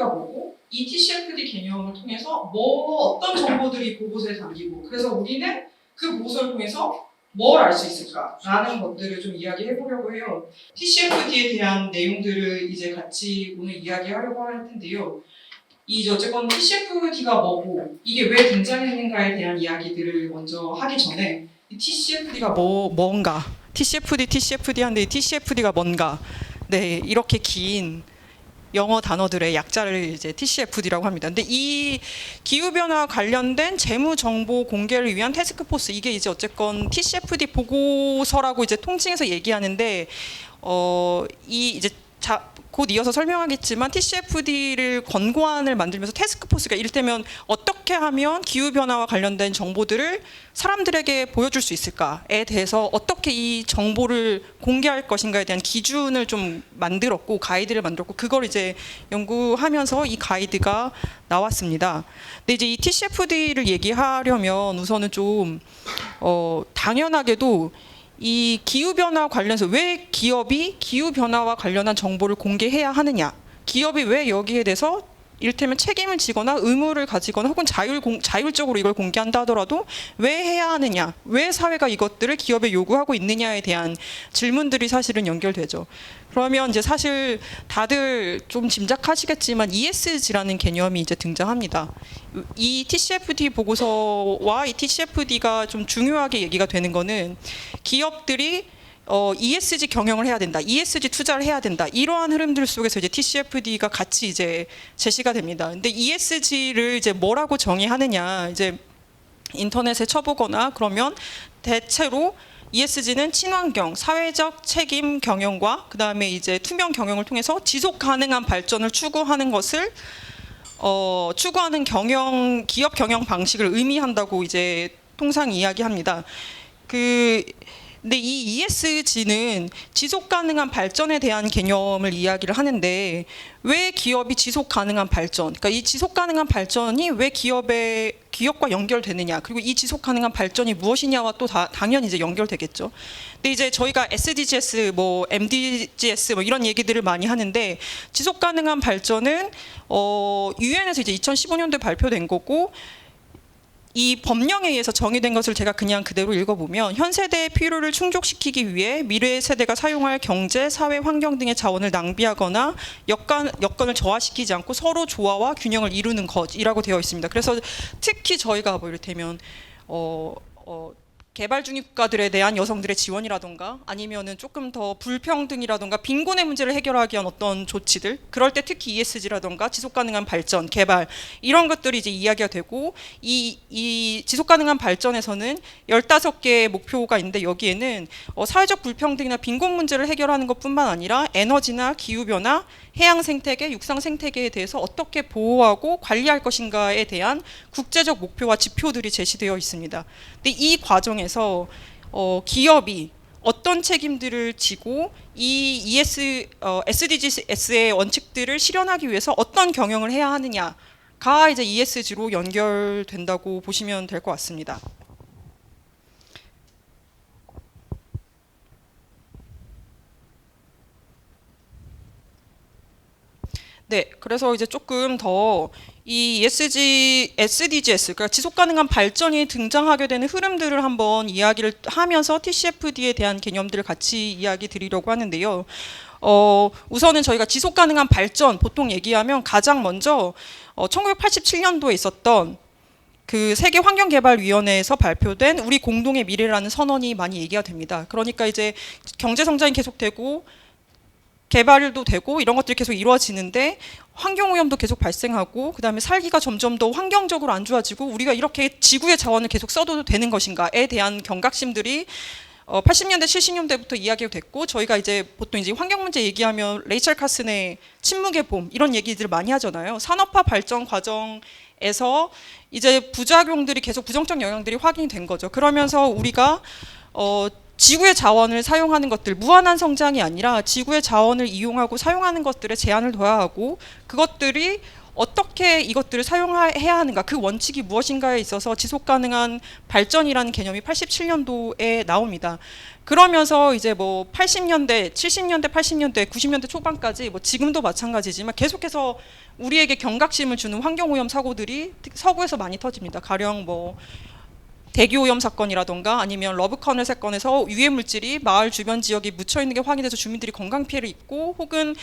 TCFD가 뭐고 이 TCFD 개념을 통해서 어떤 정보들이 보고서에 담기고 그래서 우리는 그 보고서를 통해서 뭘 알 수 있을까라는 것들을 좀 이야기해 보려고 해요. TCFD에 대한 내용들을 이제 같이 오늘 이야기하려고 할 텐데요. 어쨌건 TCFD가 뭐고 이게 왜 등장했는가에 대한 이야기들을 먼저 하기 전에 TCFD가 뭔가 TCFD 한데 TCFD가 뭔가 네 이렇게 긴 영어 단어들의 약자를 이제 TCFD라고 합니다. 근데 이 기후변화 관련된 재무 정보 공개를 위한 태스크포스 이게 이제 어쨌건 TCFD 보고서라고 이제 통칭해서 얘기하는데 이제 곧 이어서 설명하겠지만 TCFD를 권고안을 만들면서 태스크포스가 이를테면 어떻게 하면 기후변화와 관련된 정보들을 사람들에게 보여줄 수 있을까에 대해서 어떻게 이 정보를 공개할 것인가에 대한 기준을 좀 만들었고 가이드를 만들었고 그걸 이제 연구하면서 이 가이드가 나왔습니다. 근데 이제 이 TCFD를 얘기하려면 우선은 좀 당연하게도 이 기후변화 관련해서 왜 기업이 기후변화와 관련한 정보를 공개해야 하느냐 기업이 왜 여기에 대해서 이를테면 책임을 지거나 의무를 가지거나 혹은 자율적으로 이걸 공개한다 하더라도 왜 해야 하느냐 왜 사회가 이것들을 기업에 요구하고 있느냐에 대한 질문들이 사실은 연결되죠. 그러면 이제 사실 다들 좀 짐작하시겠지만 ESG라는 개념이 이제 등장합니다. 이 TCFD 보고서와 이 TCFD가 좀 중요하게 얘기가 되는 거는 기업들이 ESG 경영을 해야 된다, ESG 투자를 해야 된다 이러한 흐름들 속에서 이제 TCFD가 같이 이제 제시가 됩니다. 근데 ESG를 이제 뭐라고 정의하느냐 이제 인터넷에 쳐보거나 그러면 대체로 ESG는 친환경, 사회적 책임 경영과 그 다음에 이제 투명 경영을 통해서 지속 가능한 발전을 추구하는 것을 추구하는 기업 경영 방식을 의미한다고 이제 통상 이야기합니다. 근데 이 ESG는 지속 가능한 발전에 대한 개념을 이야기를 하는데 왜 기업이 지속 가능한 발전, 그러니까 이 지속 가능한 발전이 왜 기업과 연결되느냐, 그리고 이 지속 가능한 발전이 무엇이냐와 또 당연히 이제 연결되겠죠. 근데 이제 저희가 SDGs, MDGs 이런 얘기들을 많이 하는데 지속 가능한 발전은 유엔에서 이제 2015년도에 발표된 거고. 이 법령에 의해서 정의된 것을 제가 그냥 그대로 읽어보면 현 세대의 필요를 충족시키기 위해 미래 세대가 사용할 경제, 사회, 환경 등의 자원을 낭비하거나 여건을 저하시키지 않고 서로 조화와 균형을 이루는 것이라고 되어 있습니다. 그래서 특히 저희가 이를테면 개발 중립 국가들에 대한 여성들의 지원이라던가 아니면은 조금 더 불평등이라던가 빈곤의 문제를 해결하기 위한 어떤 조치들 그럴 때 특히 ESG라던가 지속 가능한 발전, 개발 이런 것들이 이제 이야기가 되고 이 지속 가능한 발전에서는 15개의 목표가 있는데 여기에는 사회적 불평등이나 빈곤 문제를 해결하는 것뿐만 아니라 에너지나 기후 변화, 해양 생태계, 육상 생태계에 대해서 어떻게 보호하고 관리할 것인가에 대한 국제적 목표와 지표들이 제시되어 있습니다. 근데 이 과정에서 기업이 어떤 책임들을 지고 이 SDGs의 원칙들을 실현하기 위해서 어떤 경영을 해야 하느냐가 이제 ESG로 연결된다고 보시면 될 것 같습니다. 네, 그래서 이제 조금 더 이 SDGs, 그러니까 지속 가능한 발전이 등장하게 되는 흐름들을 한번 이야기를 하면서 TCFD에 대한 개념들을 같이 이야기 드리려고 하는데요. 우선은 저희가 지속 가능한 발전 보통 얘기하면 가장 먼저 1987년도에 있었던 그 세계 환경개발위원회에서 발표된 우리 공동의 미래라는 선언이 많이 얘기가 됩니다. 그러니까 이제 경제 성장이 계속되고 개발도 되고 이런 것들이 계속 이루어지는데 환경오염도 계속 발생하고 그 다음에 살기가 점점 더 환경적으로 안 좋아지고 우리가 이렇게 지구의 자원을 계속 써도 되는 것인가에 대한 경각심들이 80년대 70년대부터 이야기가 됐고 저희가 이제 보통 이제 환경 문제 얘기하면 레이첼 카슨의 침묵의 봄 이런 얘기들을 많이 하잖아요. 산업화 발전 과정에서 이제 부작용들이 계속 부정적 영향들이 확인이 된 거죠. 그러면서 우리가 지구의 자원을 사용하는 것들, 무한한 성장이 아니라 지구의 자원을 이용하고 사용하는 것들에 제한을 둬야 하고 그것들이 어떻게 이것들을 사용해야 하는가, 그 원칙이 무엇인가에 있어서 지속 가능한 발전이라는 개념이 87년도에 나옵니다. 그러면서 이제 뭐 80년대, 70년대, 80년대, 90년대 초반까지 뭐 지금도 마찬가지지만 계속해서 우리에게 경각심을 주는 환경오염 사고들이 서구에서 많이 터집니다. 가령 뭐 대기오염 사건이라던가 아니면 러브커널 사건에서 유해 물질이 마을 주변 지역에 묻혀 있는 게 확인돼서 주민들이 건강 피해를 입고, 혹은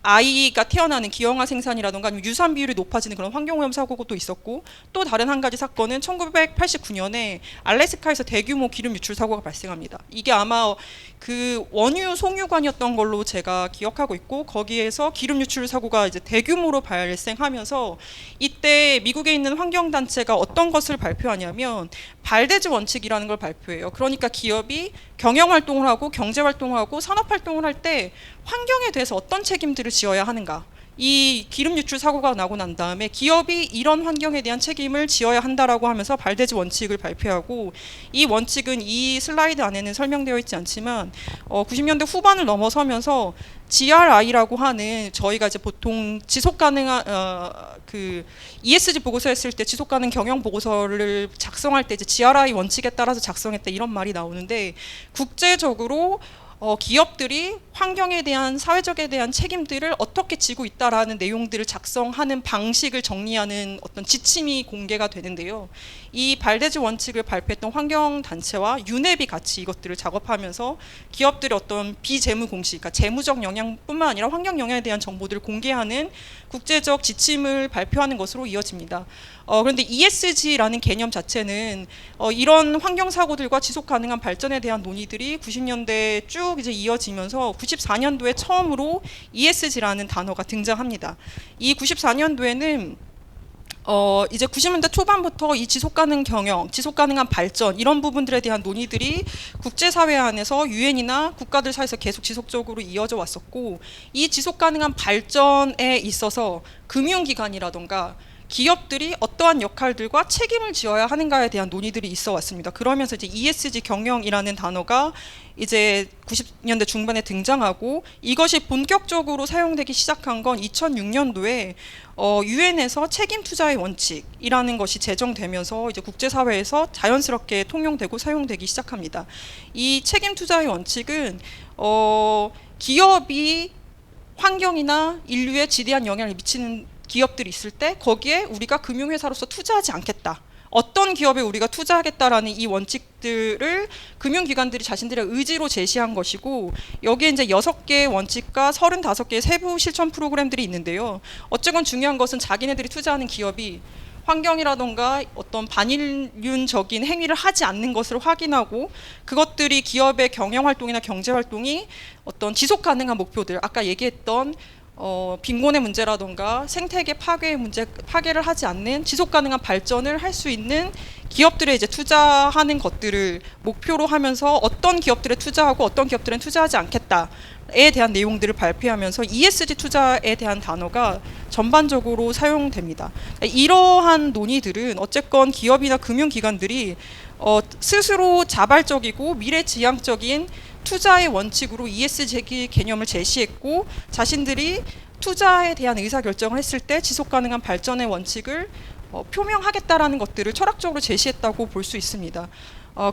아이가 태어나는 기형아 생산이라던가 아니면 유산 비율이 높아지는 그런 환경오염 사고도 있었고, 또 다른 한 가지 사건은 1989년에 알래스카에서 대규모 기름 유출 사고가 발생합니다. 이게 아마 그 원유 송유관이었던 걸로 제가 기억하고 있고, 거기에서 기름 유출 사고가 이제 대규모로 발생하면서 이때 미국에 있는 환경단체가 어떤 것을 발표하냐면 발대주 원칙이라는 걸 발표해요. 그러니까 기업이 경영활동을 하고 경제활동을 하고 산업활동을 할 때 환경에 대해서 어떤 책임들을 지어야 하는가, 이 기름 유출 사고가 나고 난 다음에 기업이 이런 환경에 대한 책임을 지어야 한다라고 하면서 발대주 원칙을 발표하고, 이 원칙은 이 슬라이드 안에는 설명되어 있지 않지만 90년대 후반을 넘어서면서 GRI라고 하는, 저희가 이제 보통 지속 가능한 그 ESG 보고서 했을 때 지속 가능 경영 보고서를 작성할 때 이제 GRI 원칙에 따라서 작성했다 이런 말이 나오는데, 국제적으로 기업들이 환경에 대한, 사회적에 대한 책임들을 어떻게 지고 있다라는 내용들을 작성하는 방식을 정리하는 어떤 지침이 공개가 되는데요. 이 발대주 원칙을 발표했던 환경단체와 유네비 같이 이것들을 작업하면서 기업들의 어떤 비재무 공식, 그러니까 재무적 영향뿐만 아니라 환경 영향에 대한 정보들을 공개하는 국제적 지침을 발표하는 것으로 이어집니다. 그런데 ESG라는 개념 자체는 이런 환경 사고들과 지속 가능한 발전에 대한 논의들이 90년대 쭉 이제 이어지면서 94년도에 처음으로 ESG라는 단어가 등장합니다. 이 94년도에는 이제 90년대 초반부터 이 지속 가능 경영, 지속 가능한 발전 이런 부분들에 대한 논의들이 국제사회 안에서 유엔이나 국가들 사이에서 계속 지속적으로 이어져 왔었고, 이 지속 가능한 발전에 있어서 금융기관이라던가 기업들이 어떠한 역할들과 책임을 지어야 하는가에 대한 논의들이 있어 왔습니다. 그러면서 이제 ESG 경영이라는 단어가 이제 90년대 중반에 등장하고, 이것이 본격적으로 사용되기 시작한 건 2006년도에 유엔에서 책임 투자의 원칙이라는 것이 제정되면서 이제 국제사회에서 자연스럽게 통용되고 사용되기 시작합니다. 이 책임 투자의 원칙은 기업이 환경이나 인류에 지대한 영향을 미치는 기업들이 있을 때 거기에 우리가 금융회사로서 투자하지 않겠다, 어떤 기업에 우리가 투자하겠다라는 이 원칙들을 금융기관들이 자신들의 의지로 제시한 것이고, 여기에 이제 6개의 원칙과 35개의 세부 실천 프로그램들이 있는데요. 어쨌건 중요한 것은 자기네들이 투자하는 기업이 환경이라던가 어떤 반인륜적인 행위를 하지 않는 것을 확인하고, 그것들이 기업의 경영활동이나 경제활동이 어떤 지속가능한 목표들, 아까 얘기했던 빈곤의 문제라던가 생태계 파괴의 문제, 파괴를 하지 않는 지속 가능한 발전을 할 수 있는 기업들에 이제 투자하는 것들을 목표로 하면서 어떤 기업들에 투자하고 어떤 기업들은 투자하지 않겠다에 대한 내용들을 발표하면서 ESG 투자에 대한 단어가 전반적으로 사용됩니다. 이러한 논의들은 어쨌건 기업이나 금융기관들이 스스로 자발적이고 미래지향적인 투자의 원칙으로 ESG 개념을 제시했고, 자신들이 투자에 대한 의사결정을 했을 때 지속가능한 발전의 원칙을 표명하겠다라는 것들을 철학적으로 제시했다고 볼 수 있습니다.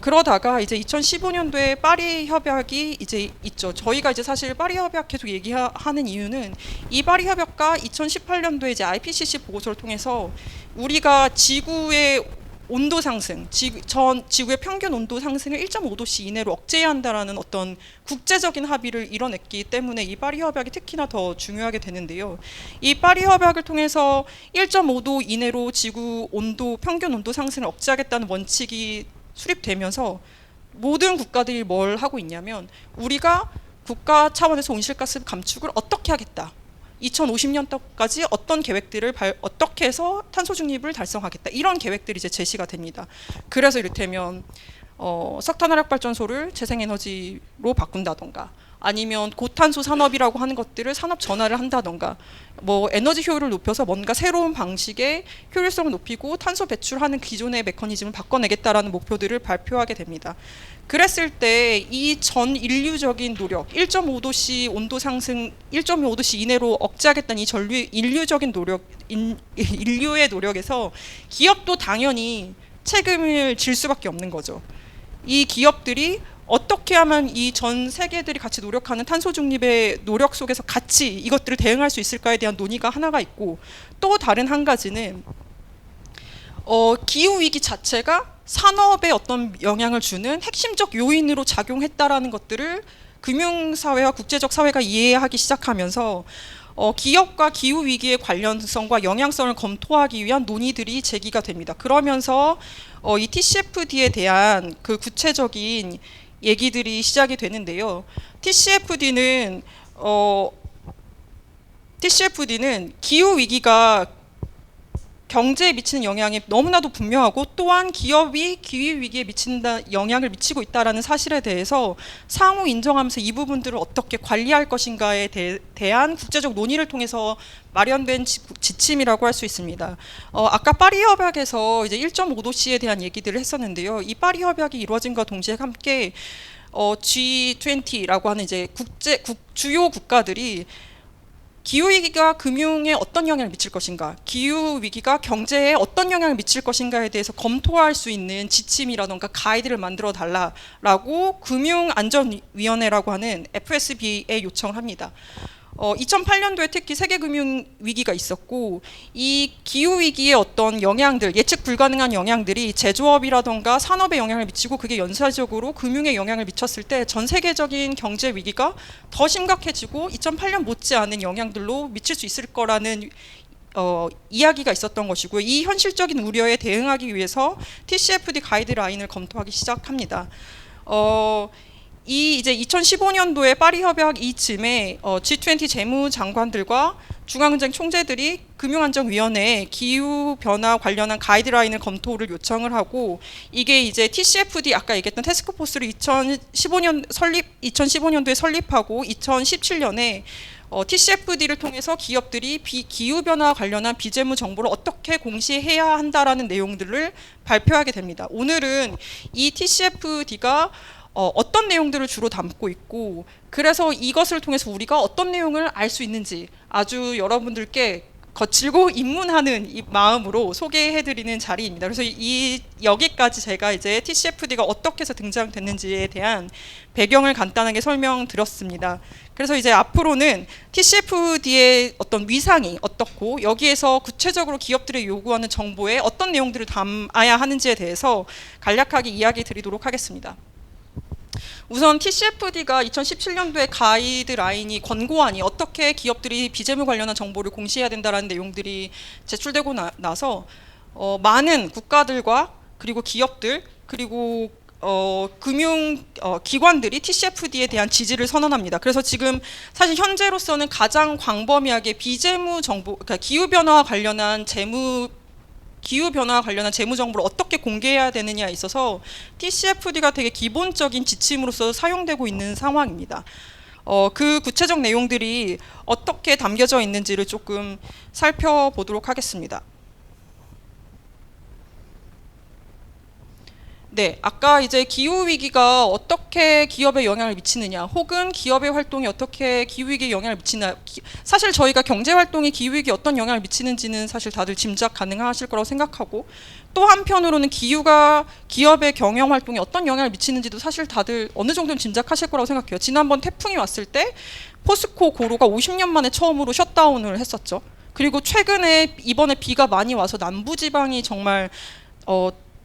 그러다가 이제 2015년도에 파리 협약이 이제 있죠. 저희가 이제 사실 파리 협약 계속 얘기하는 이유는, 이 파리 협약과 2018년도에 이제 IPCC 보고서를 통해서 우리가 지구의 온도 상승, 지구의 평균 온도 상승을 1.5도씨 이내로 억제해야 한다라는 어떤 국제적인 합의를 이뤄냈기 때문에 이 파리 협약이 특히나 더 중요하게 되는데요. 이 파리 협약을 통해서 1.5도 이내로 지구 온도, 평균 온도 상승을 억제하겠다는 원칙이 수립되면서 모든 국가들이 뭘 하고 있냐면, 우리가 국가 차원에서 온실가스 감축을 어떻게 하겠다, 2050년도까지 어떤 계획들을 어떻게 해서 탄소 중립을 달성하겠다, 이런 계획들이 이제 제시가 됩니다. 그래서 이를테면 석탄 화력 발전소를 재생에너지로 바꾼다던가, 아니면 고탄소 산업이라고 하는 것들을 산업 전환을 한다던가 뭐 에너지 효율을 높여서 뭔가 새로운 방식의 효율성을 높이고 탄소 배출하는 기존의 메커니즘을 바꿔내겠다라는 목표들을 발표하게 됩니다. 그랬을 때 이 전 인류적인 노력, 1.5도씨 온도 상승 1.5도씨 이내로 억제하겠다는 이 인류적인 노력, 인류의 노력에서 기업도 당연히 책임을 질 수밖에 없는 거죠. 이 기업들이 어떻게 하면 이 전 세계들이 같이 노력하는 탄소 중립의 노력 속에서 같이 이것들을 대응할 수 있을까에 대한 논의가 하나가 있고, 또 다른 한 가지는 기후 위기 자체가 산업에 어떤 영향을 주는 핵심적 요인으로 작용했다라는 것들을 금융사회와 국제적 사회가 이해하기 시작하면서 기업과 기후 위기의 관련성과 영향성을 검토하기 위한 논의들이 제기가 됩니다. 그러면서 이 TCFD에 대한 그 구체적인 얘기들이 시작이 되는데요. TCFD는 기후 위기가 경제에 미치는 영향이 너무나도 분명하고, 또한 기업이 기후 위기에 영향을 미치고 있다는 사실에 대해서 상호 인정하면서 이 부분들을 어떻게 관리할 것인가에 대한 국제적 논의를 통해서 마련된 지침이라고 할 수 있습니다. 아까 파리 협약에서 이제 1.5도씨에 대한 얘기들을 했었는데요. 이 파리 협약이 이루어진과 동시에 함께 G20라고 하는 이제 주요 국가들이 기후 위기가 금융에 어떤 영향을 미칠 것인가, 기후 위기가 경제에 어떤 영향을 미칠 것인가에 대해서 검토할 수 있는 지침이라던가 가이드를 만들어 달라라고 금융안전위원회라고 하는 FSB에 요청을 합니다. 2008년도에 특히 세계 금융 위기가 있었고, 이 기후 위기의 어떤 영향들, 예측 불가능한 영향들이 제조업이라던가 산업에 영향을 미치고 그게 연쇄적으로 금융에 영향을 미쳤을 때 전 세계적인 경제 위기가 더 심각해지고 2008년 못지않은 영향들로 미칠 수 있을 거라는 이야기가 있었던 것이고요. 이 현실적인 우려에 대응하기 위해서 TCFD 가이드라인을 검토하기 시작합니다. 이 이제 2015년도에 파리 협약 이쯤에 G20 재무장관들과 중앙은행 총재들이 금융안정위원회에 기후 변화 관련한 가이드라인을 검토를 요청을 하고, 이게 이제 TCFD 아까 얘기했던 태스크포스를 2015년도에 설립하고 2017년에 TCFD를 통해서 기업들이 기후 변화 관련한 비재무 정보를 어떻게 공시해야 한다라는 내용들을 발표하게 됩니다. 오늘은 이 TCFD가 어떤 내용들을 주로 담고 있고, 그래서 이것을 통해서 우리가 어떤 내용을 알 수 있는지 아주 여러분들께 거칠고 입문하는 이 마음으로 소개해드리는 자리입니다. 그래서 여기까지 제가 이제 TCFD가 어떻게 해서 등장됐는지에 대한 배경을 간단하게 설명드렸습니다. 그래서 이제 앞으로는 TCFD의 어떤 위상이 어떻고, 여기에서 구체적으로 기업들이 요구하는 정보에 어떤 내용들을 담아야 하는지에 대해서 간략하게 이야기 드리도록 하겠습니다. 우선 TCFD가 2017년도에 가이드라인이 권고안이 어떻게 기업들이 비재무 관련한 정보를 공시해야 된다라는 내용들이 제출되고 나서 많은 국가들과 그리고 기업들 그리고 금융 기관들이 TCFD에 대한 지지를 선언합니다. 그래서 지금 사실 현재로서는 가장 광범위하게 비재무 정보, 그러니까 기후 변화 관련한 재무 정보를 어떻게 공개해야 되느냐에 있어서 TCFD가 되게 기본적인 지침으로서 사용되고 있는 상황입니다. 그 구체적 내용들이 어떻게 담겨져 있는지를 조금 살펴보도록 하겠습니다. 네, 아까 이제 기후 위기가 어떻게 기업에 영향을 미치느냐, 혹은 기업의 활동이 어떻게 기후 위기에 영향을 미치나, 사실 저희가 경제 활동이 기후 위기에 어떤 영향을 미치는지는 사실 다들 짐작 가능하실 거라고 생각하고, 또 한편으로는 기후가 기업의 경영 활동에 어떤 영향을 미치는지도 사실 다들 어느 정도는 짐작하실 거라고 생각해요. 지난번 태풍이 왔을 때 포스코 고로가 50년 만에 처음으로 셧다운을 했었죠. 그리고 최근에 이번에 비가 많이 와서 남부지방이 정말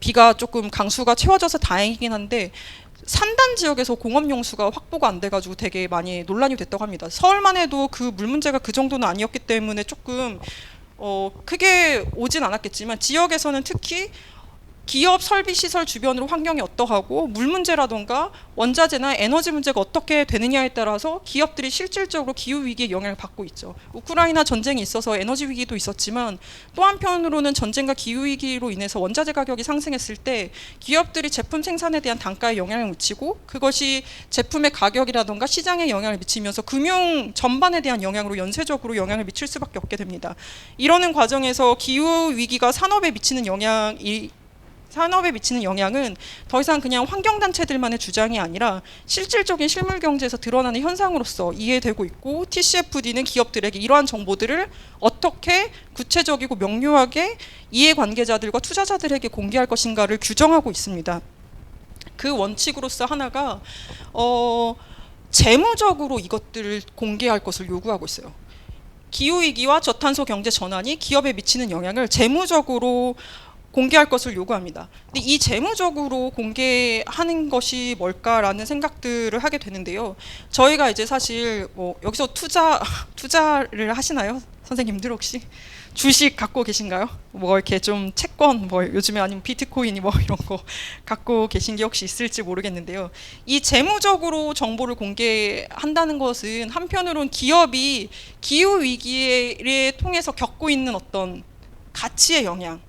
비가 조금 강수가 채워져서 다행이긴 한데, 산단 지역에서 공업 용수가 확보가 안 돼가지고 되게 많이 논란이 됐다고 합니다. 서울만 해도 그 물 문제가 그 정도는 아니었기 때문에 조금 크게 오진 않았겠지만, 지역에서는 특히 기업 설비 시설 주변으로 환경이 어떠하고 물 문제라던가 원자재나 에너지 문제가 어떻게 되느냐에 따라서 기업들이 실질적으로 기후 위기에 영향을 받고 있죠. 우크라이나 전쟁이 있어서 에너지 위기도 있었지만 또 한편으로는 전쟁과 기후 위기로 인해서 원자재 가격이 상승했을 때 기업들이 제품 생산에 대한 단가에 영향을 미치고 그것이 제품의 가격이라던가 시장에 영향을 미치면서 금융 전반에 대한 영향으로 연쇄적으로 영향을 미칠 수밖에 없게 됩니다. 이러는 과정에서 기후 위기가 산업에 미치는 영향은 더 이상 그냥 환경단체들만의 주장이 아니라 실질적인 실물 경제에서 드러나는 현상으로서 이해되고 있고 TCFD는 기업들에게 이러한 정보들을 어떻게 구체적이고 명료하게 이해관계자들과 투자자들에게 공개할 것인가를 규정하고 있습니다. 그 원칙으로서 하나가 재무적으로 이것들을 공개할 것을 요구하고 있어요. 기후위기와 저탄소 경제 전환이 기업에 미치는 영향을 재무적으로 공개할 것을 요구합니다. 근데 이 재무적으로 공개하는 것이 뭘까라는 생각들을 하게 되는데요. 저희가 이제 사실 뭐 여기서 투자를 하시나요? 선생님들 혹시 주식 갖고 계신가요? 뭐 이렇게 좀 채권 뭐 요즘에 아니면 비트코인이 뭐 이런 거 갖고 계신 게 혹시 있을지 모르겠는데요. 이 재무적으로 정보를 공개한다는 것은 한편으로는 기업이 기후 위기를 통해서 겪고 있는 어떤 가치의 영향,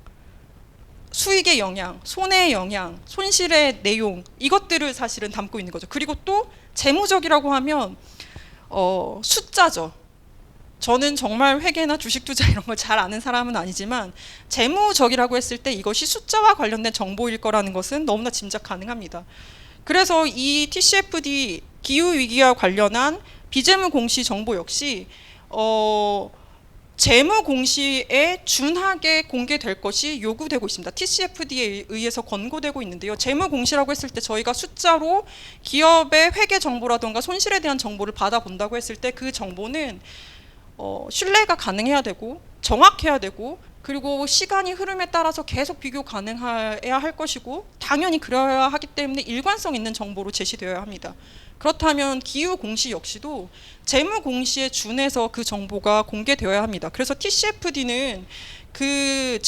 수익의 영향, 손해의 영향, 손실의 내용 이것들을 사실은 담고 있는 거죠. 그리고 또 재무적이라고 하면 숫자죠. 저는 정말 회계나 주식 투자 이런 걸 잘 아는 사람은 아니지만 재무적이라고 했을 때 이것이 숫자와 관련된 정보일 거라는 것은 너무나 짐작 가능합니다. 그래서 이 TCFD 기후위기와 관련한 비재무 공시 정보 역시 재무 공시에 준하게 공개될 것이 요구되고 있습니다. TCFD에 의해서 권고되고 있는데요. 재무 공시라고 했을 때 저희가 숫자로 기업의 회계 정보라든가 손실에 대한 정보를 받아본다고 했을 때 그 정보는 신뢰가 가능해야 되고 정확해야 되고 그리고 시간이 흐름에 따라서 계속 비교 가능해야 할 것이고 당연히 그래야 하기 때문에 일관성 있는 정보로 제시되어야 합니다. 그렇다면 기후 공시 역시도 재무 공시에 준해서 그 정보가 공개되어야 합니다. 그래서 TCFD는 그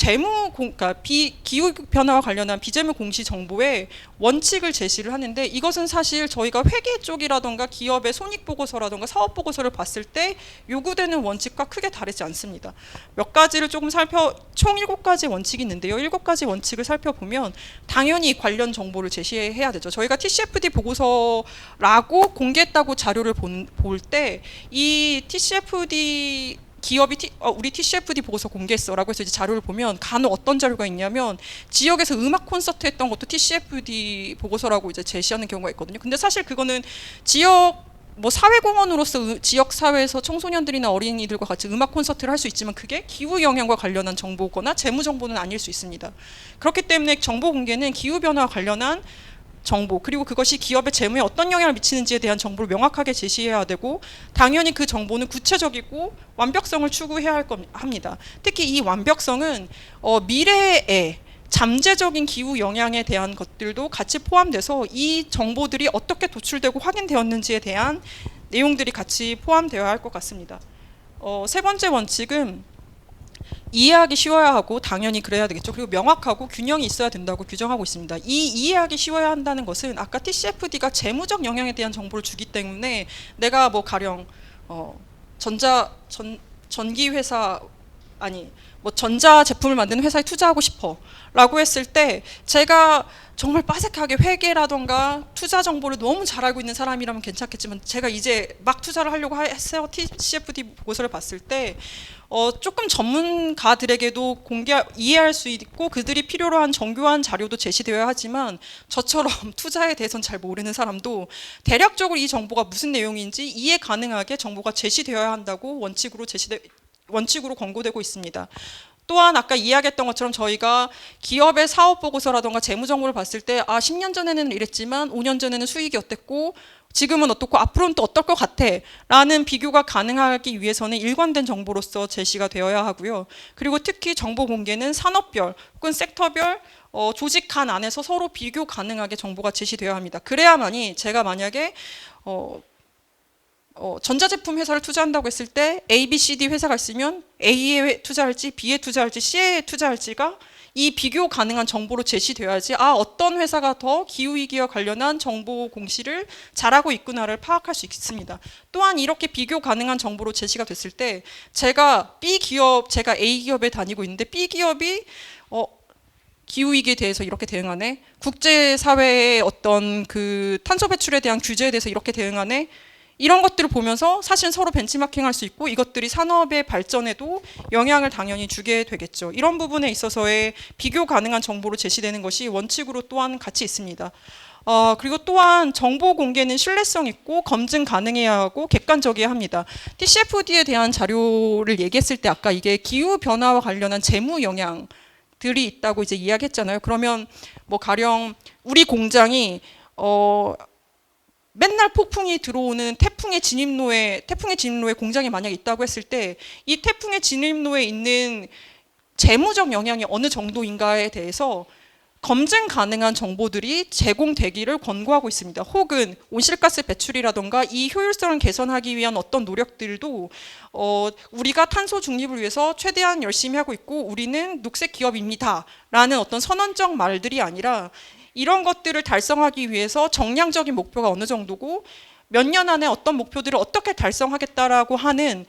그러니까 기후 변화와 관련한 비재무 공시 정보의 원칙을 제시를 하는데 이것은 사실 저희가 회계 쪽이라던가 기업의 손익 보고서라던가 사업 보고서를 봤을 때 요구되는 원칙과 크게 다르지 않습니다. 몇 가지를 조금 총 7가지 원칙이 있는데요. 7가지 원칙을 살펴보면 당연히 관련 정보를 제시해야 되죠. 저희가 TCFD 보고서라고 공개했다고 자료를 볼 때 이 TCFD 기업이 우리 TCFD 보고서 공개했어라고 해서 이제 자료를 보면 간혹 어떤 자료가 있냐면 지역에서 음악 콘서트 했던 것도 TCFD 보고서라고 이제 제시하는 경우가 있거든요. 근데 사실 그거는 지역 뭐 사회공헌으로서 지역 사회에서 청소년들이나 어린이들과 같이 음악 콘서트를 할 수 있지만 그게 기후 영향과 관련한 정보거나 재무 정보는 아닐 수 있습니다. 그렇기 때문에 정보 공개는 기후 변화와 관련한 정보 그리고 그것이 기업의 재무에 어떤 영향을 미치는지에 대한 정보를 명확하게 제시해야 되고 당연히 그 정보는 구체적이고 완벽성을 추구해야 합니다. 특히 이 완벽성은 미래에 잠재적인 기후 영향에 대한 것들도 같이 포함돼서 이 정보들이 어떻게 도출되고 확인되었는지에 대한 내용들이 같이 포함되어야 할 것 같습니다. 세 번째 원칙은 이해하기 쉬워야 하고 당연히 그래야 되겠죠. 그리고 명확하고 균형이 있어야 된다고 규정하고 있습니다. 이 이해하기 쉬워야 한다는 것은 아까 TCFD가 재무적 영향에 대한 정보를 주기 때문에 내가 뭐 가령 전기 회사 아니 뭐 전자 제품을 만드는 회사에 투자하고 싶어 라고 했을 때 제가 정말 빠삭하게 회계라던가 투자 정보를 너무 잘 알고 있는 사람이라면 괜찮겠지만 제가 이제 막 투자를 하려고 했어요. TCFD 보고서를 봤을 때 조금 전문가들에게도 이해할 수 있고 그들이 필요로 한 정교한 자료도 제시되어야 하지만 저처럼 투자에 대해서는 잘 모르는 사람도 대략적으로 이 정보가 무슨 내용인지 이해 가능하게 정보가 제시되어야 한다고 원칙으로 권고되고 있습니다. 또한 아까 이야기했던 것처럼 저희가 기업의 사업 보고서라던가 재무 정보를 봤을 때 10년 전에는 이랬지만 5년 전에는 수익이 어땠고 지금은 어떻고 앞으로는 또 어떨 것 같아 라는 비교가 가능하기 위해서는 일관된 정보로서 제시가 되어야 하고요. 그리고 특히 정보 공개는 산업별 혹은 섹터별 조직 간 안에서 서로 비교 가능하게 정보가 제시되어야 합니다. 그래야만이 제가 만약에 전자제품 회사를 투자한다고 했을 때 A, B, C, D 회사가 있으면 A에 투자할지 B에 투자할지 C에 투자할지가 이 비교 가능한 정보로 제시돼야지 어떤 회사가 더 기후위기와 관련한 정보 공시를 잘하고 있구나를 파악할 수 있습니다. 또한 이렇게 비교 가능한 정보로 제시가 됐을 때 제가 A기업에 다니고 있는데 B기업이 기후위기에 대해서 이렇게 대응하네, 국제사회의 어떤 그 탄소 배출에 대한 규제에 대해서 이렇게 대응하네, 이런 것들을 보면서 사실 서로 벤치마킹할 수 있고 이것들이 산업의 발전에도 영향을 당연히 주게 되겠죠. 이런 부분에 있어서의 비교 가능한 정보로 제시되는 것이 원칙으로 또한 같이 있습니다. 그리고 또한 정보 공개는 신뢰성 있고 검증 가능해야 하고 객관적이어야 합니다. TCFD에 대한 자료를 얘기했을 때 아까 이게 기후 변화와 관련한 재무 영향들이 있다고 이제 이야기했잖아요. 그러면 뭐 가령 우리 공장이 맨날 폭풍이 들어오는 태풍의 진입로에 공장이 만약 있다고 했을 때 이 태풍의 진입로에 있는 재무적 영향이 어느 정도인가에 대해서 검증 가능한 정보들이 제공되기를 권고하고 있습니다. 혹은 온실가스 배출이라던가 이 효율성을 개선하기 위한 어떤 노력들도 우리가 탄소 중립을 위해서 최대한 열심히 하고 있고 우리는 녹색 기업입니다 라는 어떤 선언적 말들이 아니라 이런 것들을 달성하기 위해서 정량적인 목표가 어느 정도고 몇 년 안에 어떤 목표들을 어떻게 달성하겠다라고 하는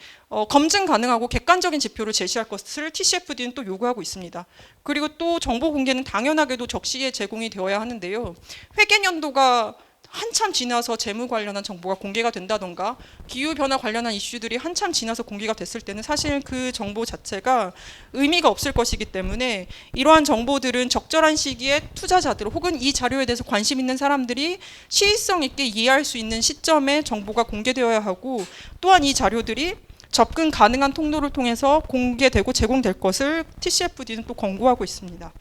검증 가능하고 객관적인 지표를 제시할 것을 TCFD는 또 요구하고 있습니다. 그리고 또 정보 공개는 당연하게도 적시에 제공이 되어야 하는데요. 회계연도가 한참 지나서 재무 관련한 정보가 공개가 된다던가 기후변화 관련한 이슈들이 한참 지나서 공개가 됐을 때는 사실 그 정보 자체가 의미가 없을 것이기 때문에 이러한 정보들은 적절한 시기에 투자자들 혹은 이 자료에 대해서 관심 있는 사람들이 시의성 있게 이해할 수 있는 시점에 정보가 공개되어야 하고 또한 이 자료들이 접근 가능한 통로를 통해서 공개되고 제공될 것을 TCFD는 또 권고하고 있습니다.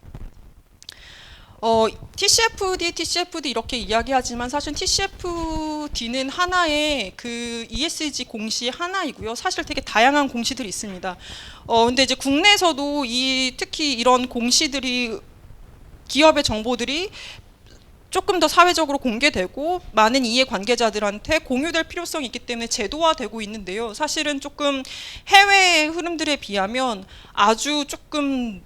TCFD 이렇게 이야기하지만 사실 TCFD는 하나의 그 ESG 공시 하나이고요. 사실 되게 다양한 공시들이 있습니다. 근데 이제 국내에서도 특히 이런 공시들이 기업의 정보들이 조금 더 사회적으로 공개되고 많은 이해관계자들한테 공유될 필요성이 있기 때문에 제도화되고 있는데요. 사실은 조금 해외 흐름들에 비하면 아주 조금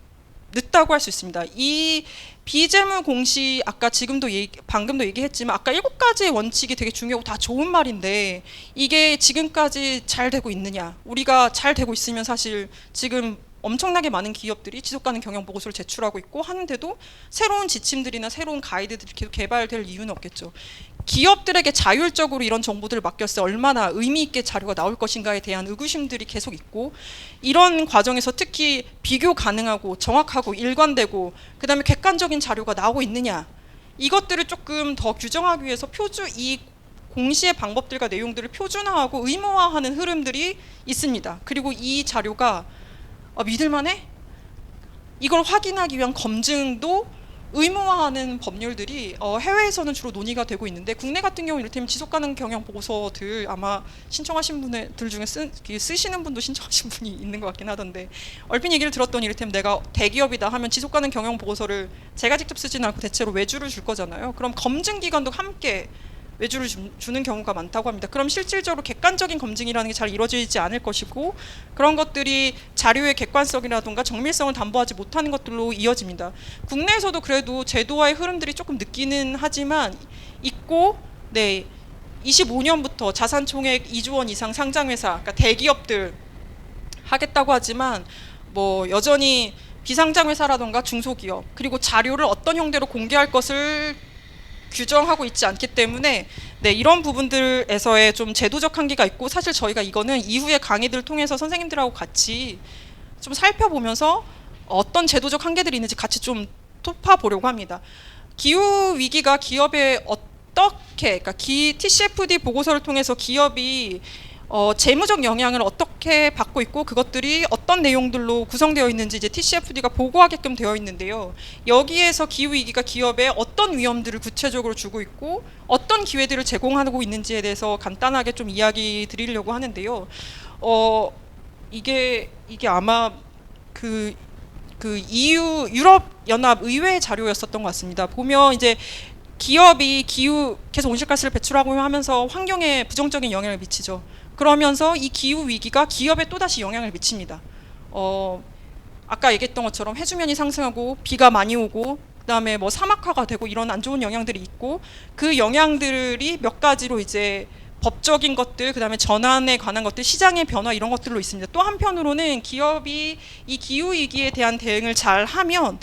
늦다고 할 수 있습니다. 이 비재무 공시 아까 방금도 얘기했지만 아까 7가지의 원칙이 되게 중요하고 다 좋은 말인데 이게 지금까지 잘 되고 있느냐, 우리가 잘 되고 있으면 사실 지금 엄청나게 많은 기업들이 지속가능 경영 보고서를 제출하고 있고 하는데도 새로운 지침들이나 새로운 가이드들이 계속 개발될 이유는 없겠죠. 기업들에게 자율적으로 이런 정보들을 맡겼을 때 얼마나 의미 있게 자료가 나올 것인가에 대한 의구심들이 계속 있고 이런 과정에서 특히 비교 가능하고 정확하고 일관되고 그다음에 객관적인 자료가 나오고 있느냐, 이것들을 조금 더 규정하기 위해서 이 공시의 방법들과 내용들을 표준화하고 의무화하는 흐름들이 있습니다. 그리고 이 자료가 믿을만해? 이걸 확인하기 위한 검증도 의무화하는 법률들이 해외에서는 주로 논의가 되고 있는데 국내 같은 경우 이를테면 지속가능 경영 보고서들 아마 신청하신 분들 중에 쓰시는 분도 신청하신 분이 있는 것 같긴 하던데 얼핏 얘기를 들었더니 이를테면 내가 대기업이다 하면 지속가능 경영 보고서를 제가 직접 쓰지는 않고 대체로 외주를 줄 거잖아요. 그럼 검증 기관도 함께 외주를 주는 경우가 많다고 합니다. 그럼 실질적으로 객관적인 검증이라는 게 잘 이루어지지 않을 것이고 그런 것들이 자료의 객관성이라든가 정밀성을 담보하지 못하는 것들로 이어집니다. 국내에서도 그래도 제도화의 흐름들이 조금 늦기는 하지만 있고 25년부터 자산 총액 2조 원 이상 상장회사, 그러니까 대기업들 하겠다고 하지만 뭐 여전히 비상장회사라든가 중소기업 그리고 자료를 어떤 형태로 공개할 것을 규정하고 있지 않기 때문에 이런 부분들에서의 좀 제도적 한계가 있고 사실 저희가 이거는 이후에 강의들을 통해서 선생님들하고 같이 좀 살펴보면서 어떤 제도적 한계들이 있는지 같이 좀 톱파보려고 합니다. 기후 위기가 기업에 그러니까 TCFD 보고서를 통해서 기업이 재무적 영향을 어떻게 받고 있고 그것들이 어떤 내용들로 구성되어 있는지 이제 TCFD가 보고하게끔 되어 있는데요. 여기에서 기후위기가 기업에 어떤 위험들을 구체적으로 주고 있고 어떤 기회들을 제공하고 있는지에 대해서 간단하게 좀 이야기 드리려고 하는데요. 이게 아마 그 EU 유럽연합 의회 자료였었던 것 같습니다. 보면 이제 기업이 계속 온실가스를 배출하고 하면서 환경에 부정적인 영향을 미치죠. 그러면서 이 기후 위기가 기업에 또다시 영향을 미칩니다. 아까 얘기했던 것처럼 해수면이 상승하고 비가 많이 오고 그다음에 뭐 사막화가 되고 이런 안 좋은 영향들이 있고, 그 영향들이 몇 가지로 이제 법적인 것들, 그다음에 전환에 관한 것들, 시장의 변화 이런 것들로 있습니다. 또 한편으로는 기업이 이 기후 위기에 대한 대응을 잘 하면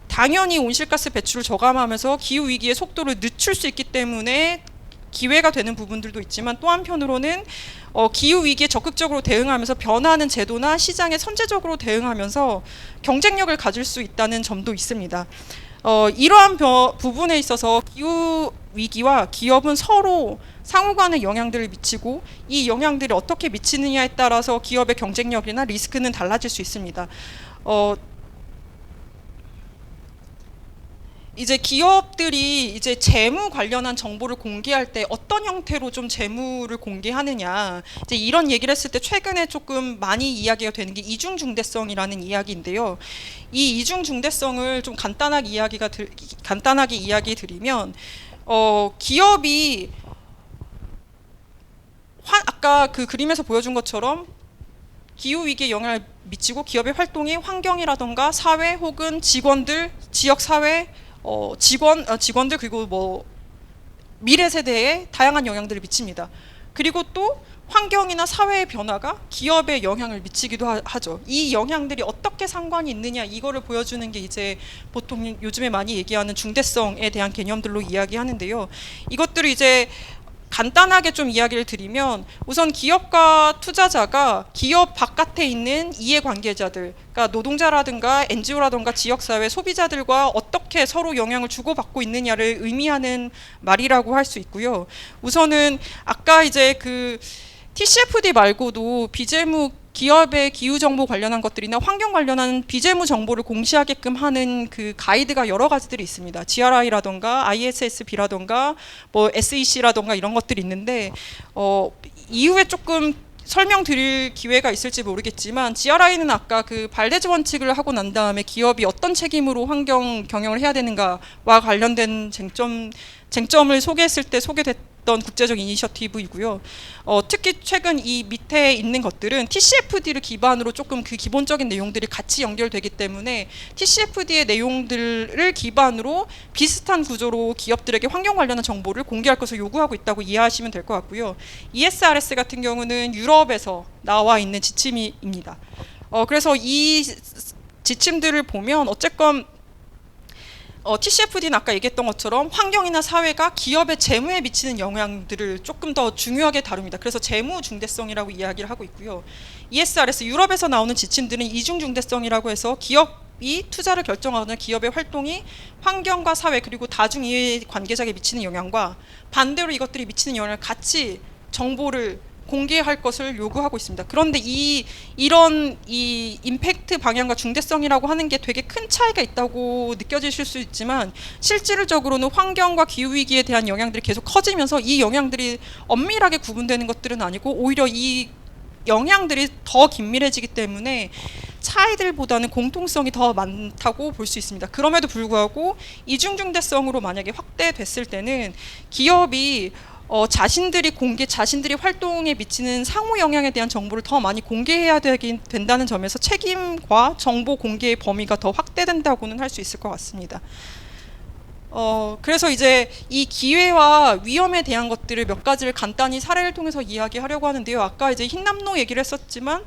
당연히 온실가스 배출을 저감하면서 기후 위기의 속도를 늦출 수 있기 때문에 기회가 되는 부분들도 있지만, 또 한편으로는 기후 위기에 적극적으로 대응하면서 변화하는 제도나 시장에 선제적으로 대응하면서 경쟁력을 가질 수 있다는 점도 있습니다. 이러한 부분에 있어서 기후 위기와 기업은 서로 상호간의 영향들을 미치고, 이 영향들이 어떻게 미치느냐에 따라서 기업의 경쟁력이나 리스크는 달라질 수 있습니다. 이제 기업들이 이제 재무 관련한 정보를 공개할 때 어떤 형태로 좀 재무를 공개하느냐, 이제 이런 얘기를 했을 때 최근에 조금 많이 이야기가 되는 게 이중중대성이라는 이야기인데요. 이 이중중대성을 좀 간단하게 이야기 드리면, 기업이 아까 그 그림에서 보여준 것처럼 기후 위기에 영향을 미치고 기업의 활동이 환경이라던가 사회 혹은 직원들, 지역 사회, 직원들, 그리고 뭐 미래 세대에 다양한 영향들을 미칩니다. 그리고 또 환경이나 사회의 변화가 기업에 영향을 미치기도 하죠. 이 영향들이 어떻게 상관이 있느냐, 이거를 보여주는 게 이제 보통 요즘에 많이 얘기하는 중대성에 대한 개념들로 이야기하는데요. 이것들을 이제 간단하게 좀 이야기를 드리면, 우선 기업과 투자자가 기업 바깥에 있는 이해관계자들, 그러니까 노동자라든가 NGO라든가 지역사회, 소비자들과 어떻게 서로 영향을 주고받고 있느냐를 의미하는 말이라고 할 수 있고요. 우선은 아까 이제 그 TCFD 말고도 비재무, 기업의 기후 정보 관련한 것들이나 환경 관련한 비재무 정보를 공시하게끔 하는 그 가이드가 여러 가지들이 있습니다. GRI라던가 ISSB라던가 뭐 SEC라던가 이런 것들이 있는데, 이후에 조금 설명드릴 기회가 있을지 모르겠지만, GRI는 아까 그 발대지 원칙을 하고 난 다음에 기업이 어떤 책임으로 환경 경영을 해야 되는가와 관련된 쟁점을 소개했을 때 소개됐던 국제적 이니셔티브이고요. 특히 최근 이 밑에 있는 것들은 TCFD를 기반으로 조금 그 기본적인 내용들이 같이 연결되기 때문에 TCFD의 내용들을 기반으로 비슷한 구조로 기업들에게 환경 관련한 정보를 공개할 것을 요구하고 있다고 이해하시면 될 것 같고요. ESRS 같은 경우는 유럽에서 나와 있는 지침입니다. 그래서 이 지침들을 보면 어쨌건 TCFD는 아까 얘기했던 것처럼 환경이나 사회가 기업의 재무에 미치는 영향들을 조금 더 중요하게 다룹니다. 그래서 재무 중대성이라고 이야기를 하고 있고요. ESRS, 유럽에서 나오는 지침들은 이중 중대성이라고 해서 기업이 투자를 결정하거나 기업의 활동이 환경과 사회 그리고 다중 이해 관계자에게 미치는 영향과 반대로 이것들이 미치는 영향을 같이 정보를 공개할 것을 요구하고 있습니다. 그런데 이런 임팩트 방향과 중대성이라고 하는 게 되게 큰 차이가 있다고 느껴지실 수 있지만, 실질적으로는 환경과 기후 위기에 대한 영향들이 계속 커지면서 이 영향들이 엄밀하게 구분되는 것들은 아니고 오히려 이 영향들이 더 긴밀해지기 때문에 차이들보다는 공통성이 더 많다고 볼 수 있습니다. 그럼에도 불구하고 이중중대성으로 만약에 확대됐을 때는 기업이 자신들이 활동에 미치는 상호 영향에 대한 정보를 더 많이 공개해야 된다는 점에서 책임과 정보 공개의 범위가 더 확대된다고는 할 수 있을 것 같습니다. 그래서 이제 이 기회와 위험에 대한 것들을 몇 가지를 간단히 사례를 통해서 이야기하려고 하는데요. 아까 이제 흰남노 얘기를 했었지만,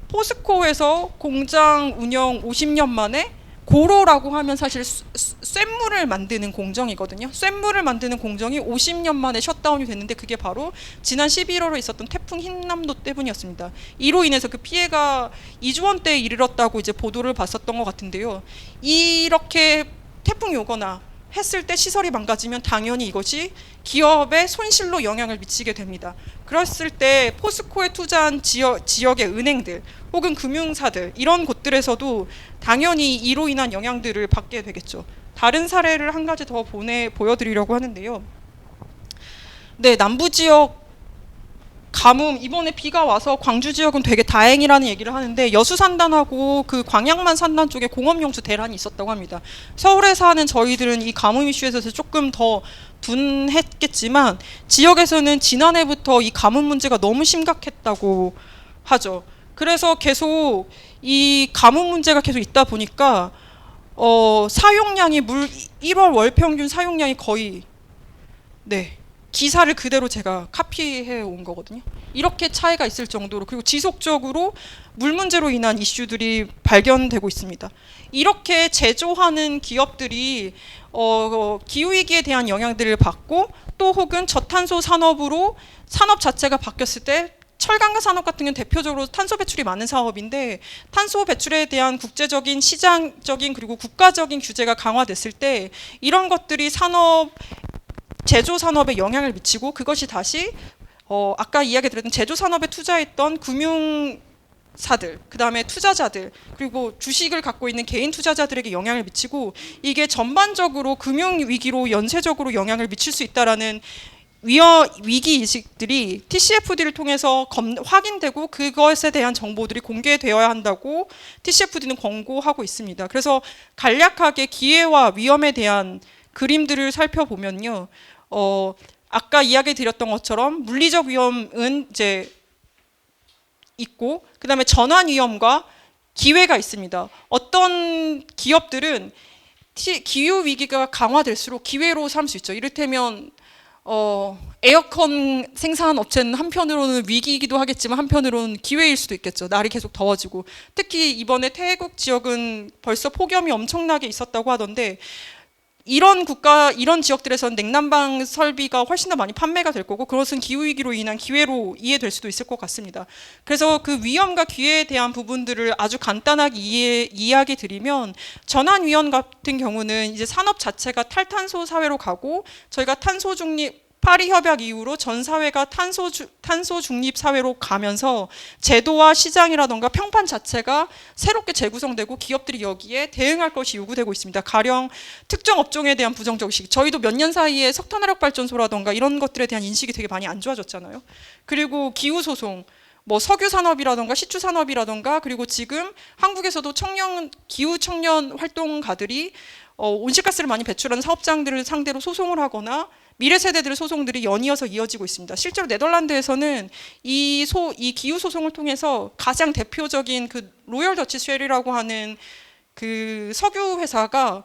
포스코에서 공장 운영 50년 만에 고로라고 하면 사실 쇳물을 만드는 공정이거든요. 쇳물을 만드는 공정이 50년 만에 셧다운이 됐는데, 그게 바로 지난 11월에 있었던 태풍 흰남노 때문이었습니다. 이로 인해서 그 피해가 2조 원대에 이르렀다고 이제 보도를 봤었던 것 같은데요. 이렇게 태풍이 오거나 했을 때 시설이 망가지면 당연히 이것이 기업의 손실로 영향을 미치게 됩니다. 그랬을 때 포스코에 투자한 지역의 은행들 혹은 금융사들, 이런 곳들에서도 당연히 이로 인한 영향들을 받게 되겠죠. 다른 사례를 한 가지 더 보여드리려고 하는데요. 네, 남부지역 가뭄, 이번에 비가 와서 광주 지역은 되게 다행이라는 얘기를 하는데, 여수산단하고 그 광양만 산단 쪽에 공업용수 대란이 있었다고 합니다. 서울에 사는 저희들은 이 가뭄 이슈에서 조금 더 둔했겠지만, 지역에서는 지난해부터 이 가뭄 문제가 너무 심각했다고 하죠. 그래서 계속 이 가뭄 문제가 계속 있다 보니까 사용량이 1월 월 평균 사용량이 거의 네. 기사를 그대로 제가 카피해 온 거거든요. 이렇게 차이가 있을 정도로, 그리고 지속적으로 물 문제로 인한 이슈들이 발견되고 있습니다. 이렇게 제조하는 기업들이 기후위기에 대한 영향들을 받고, 또 혹은 저탄소 산업으로 산업 자체가 바뀌었을 때, 철강과 산업 같은 경우는 대표적으로 탄소 배출이 많은 사업인데, 탄소 배출에 대한 국제적인 시장적인 그리고 국가적인 규제가 강화됐을 때 이런 것들이 제조 산업에 영향을 미치고, 그것이 다시 아까 이야기 드렸던 제조 산업에 투자했던 금융사들, 그 다음에 투자자들, 그리고 주식을 갖고 있는 개인 투자자들에게 영향을 미치고, 이게 전반적으로 금융 위기로 연쇄적으로 영향을 미칠 수 있다라는 위기 의식들이 TCFD를 통해서 확인되고, 그것에 대한 정보들이 공개되어야 한다고 TCFD는 권고하고 있습니다. 그래서 간략하게 기회와 위험에 대한 그림들을 살펴보면요, 아까 이야기 드렸던 것처럼 물리적 위험은 이제 있고, 그 다음에 전환 위험과 기회가 있습니다. 어떤 기업들은 기후 위기가 강화될수록 기회로 삼을 수 있죠. 이를테면 에어컨 생산 업체는 한편으로는 위기이기도 하겠지만 한편으로는 기회일 수도 있겠죠. 날이 계속 더워지고, 특히 이번에 태국 지역은 벌써 폭염이 엄청나게 있었다고 하던데, 이런 지역들에서는 냉난방 설비가 훨씬 더 많이 판매가 될 거고, 그것은 기후위기로 인한 기회로 이해될 수도 있을 것 같습니다. 그래서 그 위험과 기회에 대한 부분들을 아주 간단하게 이야기 드리면, 전환 위험 같은 경우는 이제 산업 자체가 탈탄소 사회로 가고, 저희가 탄소 중립 파리 협약 이후로 전 사회가 탄소 중립 사회로 가면서 제도와 시장이라던가 평판 자체가 새롭게 재구성되고, 기업들이 여기에 대응할 것이 요구되고 있습니다. 가령 특정 업종에 대한 부정적 의식, 저희도 몇 년 사이에 석탄화력 발전소라던가 이런 것들에 대한 인식이 되게 많이 안 좋아졌잖아요. 그리고 기후 소송, 뭐 석유 산업이라던가 시추 산업이라던가, 그리고 지금 한국에서도 기후 청년 활동가들이 온실가스를 많이 배출하는 사업장들을 상대로 소송을 하거나, 미래 세대들의 소송들이 연이어서 이어지고 있습니다. 실제로 네덜란드에서는 이 기후 소송을 통해서 가장 대표적인 그 로열 더치 쉘이라고 하는 그 석유 회사가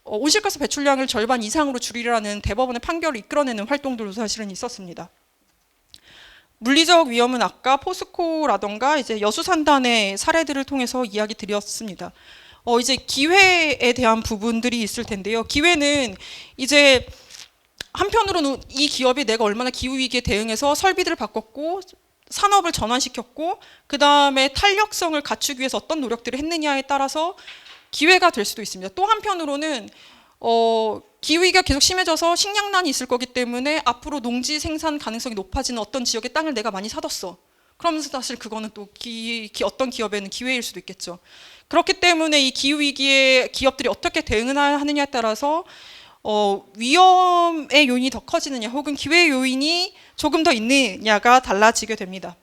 온실가스 배출량을 절반 이상으로 줄이라는 대법원의 판결을 이끌어내는 활동들도 사실은 있었습니다. 물리적 위험은 아까 포스코라던가 이제 여수산단의 사례들을 통해서 이야기 드렸습니다. 이제 기회에 대한 부분들이 있을 텐데요. 기회는 이제 한편으로는 이 기업이 내가 얼마나 기후위기에 대응해서 설비들을 바꿨고 산업을 전환시켰고, 그 다음에 탄력성을 갖추기 위해서 어떤 노력들을 했느냐에 따라서 기회가 될 수도 있습니다. 또 한편으로는 기후위기가 계속 심해져서 식량난이 있을 거기 때문에 앞으로 농지 생산 가능성이 높아지는 어떤 지역의 땅을 내가 많이 사뒀어. 그러면서 사실 그거는 또 어떤 기업에는 기회일 수도 있겠죠. 그렇기 때문에 이 기후위기에 기업들이 어떻게 대응하느냐에 따라서 위험의 요인이 더 커지느냐 혹은 기회 요인이 조금 더 있느냐가 달라지게 됩니다.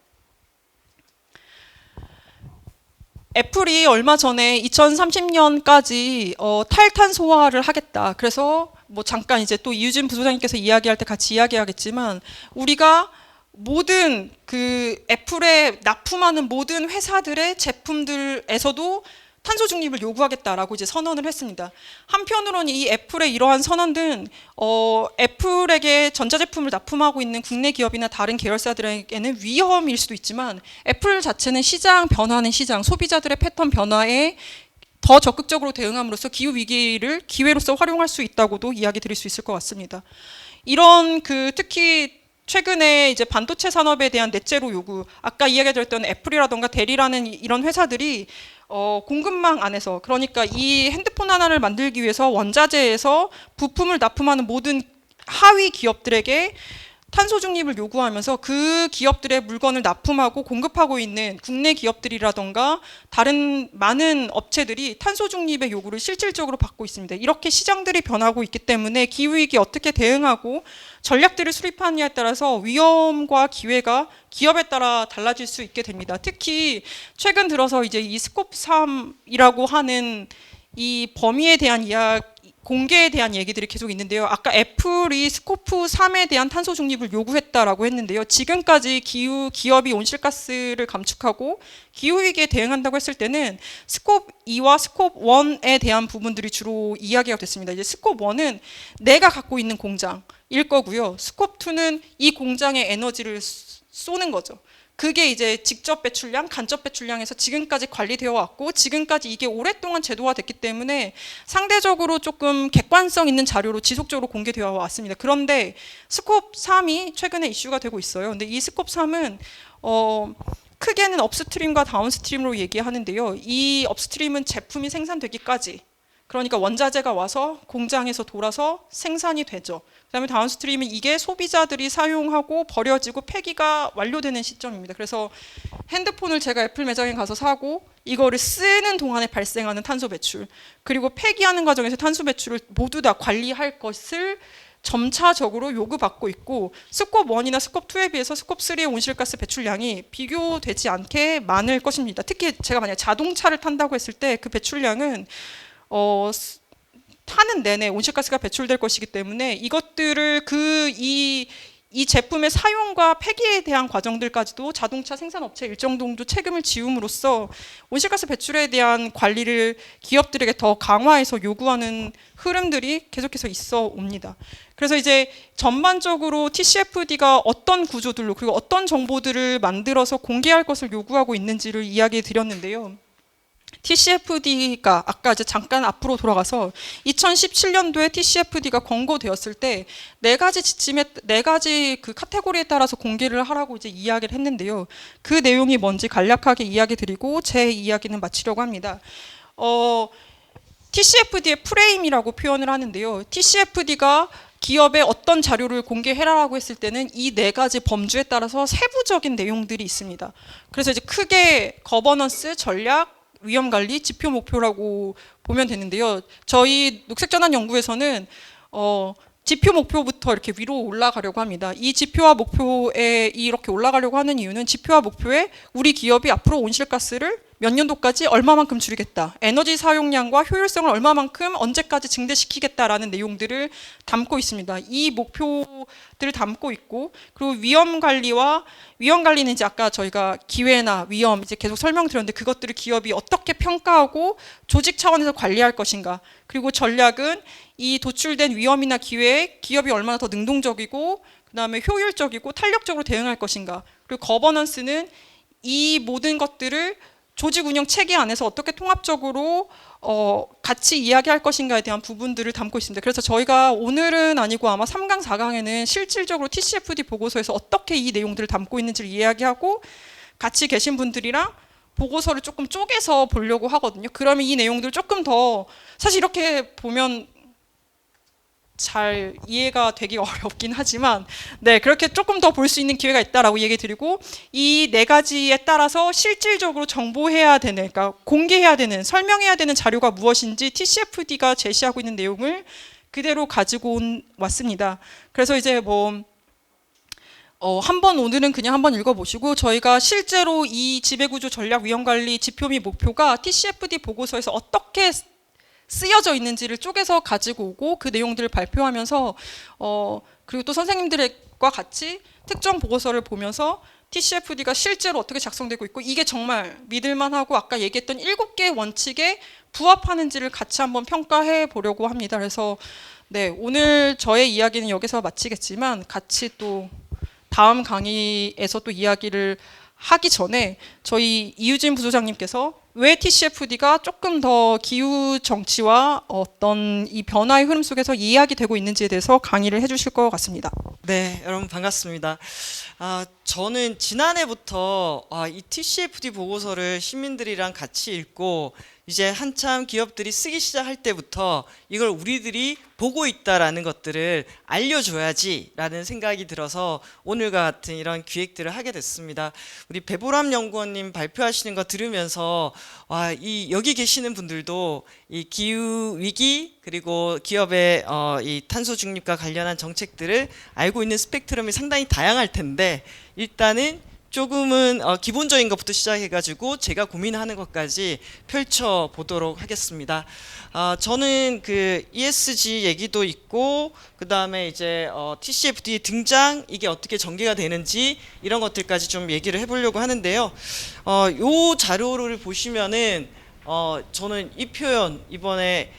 애플이 얼마 전에 2030년까지 탈탄소화를 하겠다. 그래서 뭐 잠깐 이제 또 이유진 부소장님께서 이야기할 때 같이 이야기하겠지만, 우리가 모든 그 애플에 납품하는 모든 회사들의 제품들에서도 탄소 중립을 요구하겠다라고 이제 선언을 했습니다. 한편으로는 이 애플의 이러한 선언은 애플에게 전자제품을 납품하고 있는 국내 기업이나 다른 계열사들에게는 위험일 수도 있지만, 애플 자체는 시장 변화하는 시장, 소비자들의 패턴 변화에 더 적극적으로 대응함으로써 기후 위기를 기회로서 활용할 수 있다고도 이야기 드릴 수 있을 것 같습니다. 이런 특히 최근에 이제 반도체 산업에 대한 넷제로 요구, 아까 이야기 드렸던 애플이라던가 델이라는 이런 회사들이 공급망 안에서, 그러니까 이 핸드폰 하나를 만들기 위해서 원자재에서 부품을 납품하는 모든 하위 기업들에게 탄소 중립을 요구하면서 그 기업들의 물건을 납품하고 공급하고 있는 국내 기업들이라던가 다른 많은 업체들이 탄소 중립의 요구를 실질적으로 받고 있습니다. 이렇게 시장들이 변하고 있기 때문에 기후위기에 어떻게 대응하고 전략들을 수립하느냐에 따라서 위험과 기회가 기업에 따라 달라질 수 있게 됩니다. 특히 최근 들어서 이제 이 스콥 3이라고 하는 이 범위에 대한 공개에 대한 얘기들이 계속 있는데요. 아까 애플이 스코프 3에 대한 탄소 중립을 요구했다라고 했는데요. 지금까지 기업이 온실가스를 감축하고 기후위기에 대응한다고 했을 때는 스콥 2와 스콥 1에 대한 부분들이 주로 이야기가 됐습니다. 이제 스콥 1은 내가 갖고 있는 공장일 거고요. 스콥 2는 이 공장의 에너지를 쏘는 거죠. 그게 이제 직접 배출량, 간접 배출량에서 지금까지 관리되어 왔고 지금까지 이게 오랫동안 제도화됐기 때문에 상대적으로 조금 객관성 있는 자료로 지속적으로 공개되어 왔습니다. 그런데 스콥 3이 최근에 이슈가 되고 있어요. 근데 이 스콥 3은 크게는 업스트림과 다운스트림으로 얘기하는데요. 이 업스트림은 제품이 생산되기까지, 그러니까 원자재가 와서 공장에서 돌아서 생산이 되죠. 그다음에 다운스트림은 이게 소비자들이 사용하고 버려지고 폐기가 완료되는 시점입니다. 그래서 핸드폰을 제가 애플 매장에 가서 사고 이거를 쓰는 동안에 발생하는 탄소 배출, 그리고 폐기하는 과정에서 탄소 배출을 모두 다 관리할 것을 점차적으로 요구받고 있고, 스콥 1이나 스콥 2에 비해서 스콥 3의 온실가스 배출량이 비교되지 않게 많을 것입니다. 특히 제가 만약 자동차를 탄다고 했을 때 그 배출량은 타는 내내 온실가스가 배출될 것이기 때문에 이것들을 이 제품의 사용과 폐기에 대한 과정들까지도 자동차 생산업체 일정 정도 책임을 지음으로써 온실가스 배출에 대한 관리를 기업들에게 더 강화해서 요구하는 흐름들이 계속해서 있어 옵니다. 그래서 이제 전반적으로 TCFD가 어떤 구조들로 그리고 어떤 정보들을 만들어서 공개할 것을 요구하고 있는지를 이야기해 드렸는데요. TCFD가 아까 이제 잠깐 앞으로 돌아가서 2017년도에 TCFD가 권고되었을 때 네 가지 그 카테고리에 따라서 공개를 하라고 이제 이야기를 했는데요. 그 내용이 뭔지 간략하게 이야기 드리고 제 이야기는 마치려고 합니다. TCFD의 프레임이라고 표현을 하는데요. TCFD가 기업의 어떤 자료를 공개해라라고 했을 때는 이 네 가지 범주에 따라서 세부적인 내용들이 있습니다. 그래서 이제 크게 거버넌스, 전략, 위험관리, 지표 목표라고 보면 되는데요. 저희 녹색전환연구에서는 지표 목표부터 이렇게 위로 올라가려고 합니다. 이 지표와 목표에 이렇게 올라가려고 하는 이유는 지표와 목표에 우리 기업이 앞으로 온실가스를 몇 년도까지 얼마만큼 줄이겠다, 에너지 사용량과 효율성을 얼마만큼 언제까지 증대시키겠다라는 내용들을 담고 있습니다. 이 목표들을 담고 있고, 그리고 위험관리는 이제 아까 저희가 기회나 위험 이제 계속 설명드렸는데 그것들을 기업이 어떻게 평가하고 조직 차원에서 관리할 것인가, 그리고 전략은 이 도출된 위험이나 기회에 기업이 얼마나 더 능동적이고 그다음에 효율적이고 탄력적으로 대응할 것인가, 그리고 거버넌스는 이 모든 것들을 조직 운영 체계 안에서 어떻게 통합적으로 같이 이야기할 것인가에 대한 부분들을 담고 있습니다. 그래서 저희가 오늘은 아니고 아마 3강, 4강에는 실질적으로 TCFD 보고서에서 어떻게 이 내용들을 담고 있는지를 이야기하고 같이 계신 분들이랑 보고서를 조금 쪼개서 보려고 하거든요. 그러면 이 내용들을 조금 더, 사실 이렇게 보면 잘 이해가 되기 어렵긴 하지만 네, 그렇게 조금 더 볼 수 있는 기회가 있다라고 얘기 드리고, 이 네 가지에 따라서 실질적으로 정보해야 되는, 그러니까 공개해야 되는, 설명해야 되는 자료가 무엇인지 TCFD가 제시하고 있는 내용을 그대로 가지고 왔습니다. 그래서 이제 한번 오늘은 그냥 한번 읽어보시고, 저희가 실제로 이 지배구조 전략 위험관리 지표 및 목표가 TCFD 보고서에서 어떻게 쓰여져 있는지를 쪼개서 가지고 오고 그 내용들을 발표하면서 그리고 또 선생님들과 같이 특정 보고서를 보면서 TCFD가 실제로 어떻게 작성되고 있고 이게 정말 믿을만하고 아까 얘기했던 7개의 원칙에 부합하는지를 같이 한번 평가해 보려고 합니다. 그래서 네, 오늘 저의 이야기는 여기서 마치겠지만 같이 또 다음 강의에서 또 이야기를 하기 전에 저희 이유진 부소장님께서 왜 TCFD가 조금 더 기후 정치와 어떤 이 변화의 흐름 속에서 이야기되고 있는지에 대해서 강의를 해주실 것 같습니다. 네, 여러분 반갑습니다. 저는 지난해부터 이 TCFD 보고서를 시민들이랑 같이 읽고 이제 한참 기업들이 쓰기 시작할 때부터 이걸 우리들이 보고 있다라는 것들을 알려줘야지라는 생각이 들어서 오늘과 같은 이런 기획들을 하게 됐습니다. 우리 배보람 연구원님 발표하시는 거 들으면서 여기 계시는 분들도 이 기후 위기 그리고 기업의 이 탄소 중립과 관련한 정책들을 알고 있는 스펙트럼이 상당히 다양할 텐데 일단은 조금은 기본적인 것부터 시작해가지고 제가 고민하는 것까지 펼쳐 보도록 하겠습니다. 저는 그 ESG 얘기도 있고 그 다음에 이제 TCFD 등장 이게 어떻게 전개가 되는지 이런 것들까지 좀 얘기를 해보려고 하는데요. 요 자료를 보시면은 저는 이 표현 이번에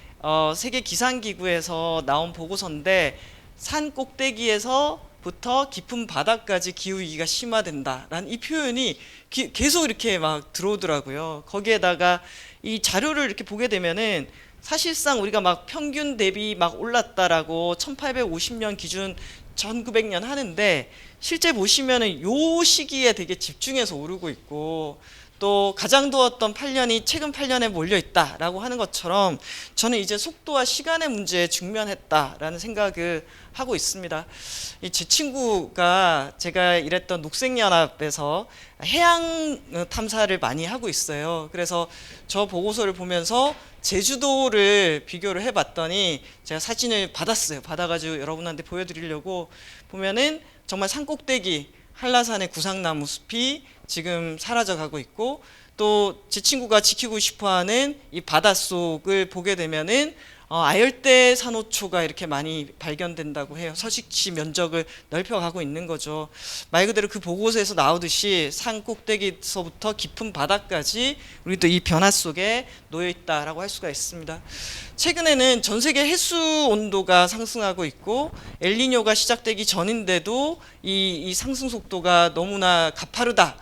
세계 기상기구에서 나온 보고서인데 산 꼭대기에서부터 깊은 바다까지 기후위기가 심화된다라는 이 표현이 계속 이렇게 막 들어오더라고요. 거기에다가 이 자료를 이렇게 보게 되면은 사실상 우리가 막 평균 대비 막 올랐다라고 1850년 기준 1900년 하는데 실제 보시면은 요 시기에 되게 집중해서 오르고 있고 또 가장 더웠던 8년이 최근 8년에 몰려 있다라고 하는 것처럼 저는 이제 속도와 시간의 문제에 직면했다라는 생각을 하고 있습니다. 제 친구가 제가 일했던 녹색연합에서 해양 탐사를 많이 하고 있어요. 그래서 저 보고서를 보면서 제주도를 비교를 해봤더니 제가 사진을 받았어요. 받아가지고 여러분한테 보여드리려고 보면은 정말 산꼭대기 한라산의 구상나무 숲이 지금 사라져가고 있고 또 제 친구가 지키고 싶어하는 이 바닷속을 보게 되면은 아열대 산호초가 이렇게 많이 발견된다고 해요. 서식지 면적을 넓혀가고 있는 거죠. 말 그대로 그 보고서에서 나오듯이 산 꼭대기서부터 깊은 바다까지 우리도 이 변화 속에 놓여 있다라고 할 수가 있습니다. 최근에는 전 세계 해수 온도가 상승하고 있고 엘니뇨가 시작되기 전인데도 이 상승 속도가 너무나 가파르다.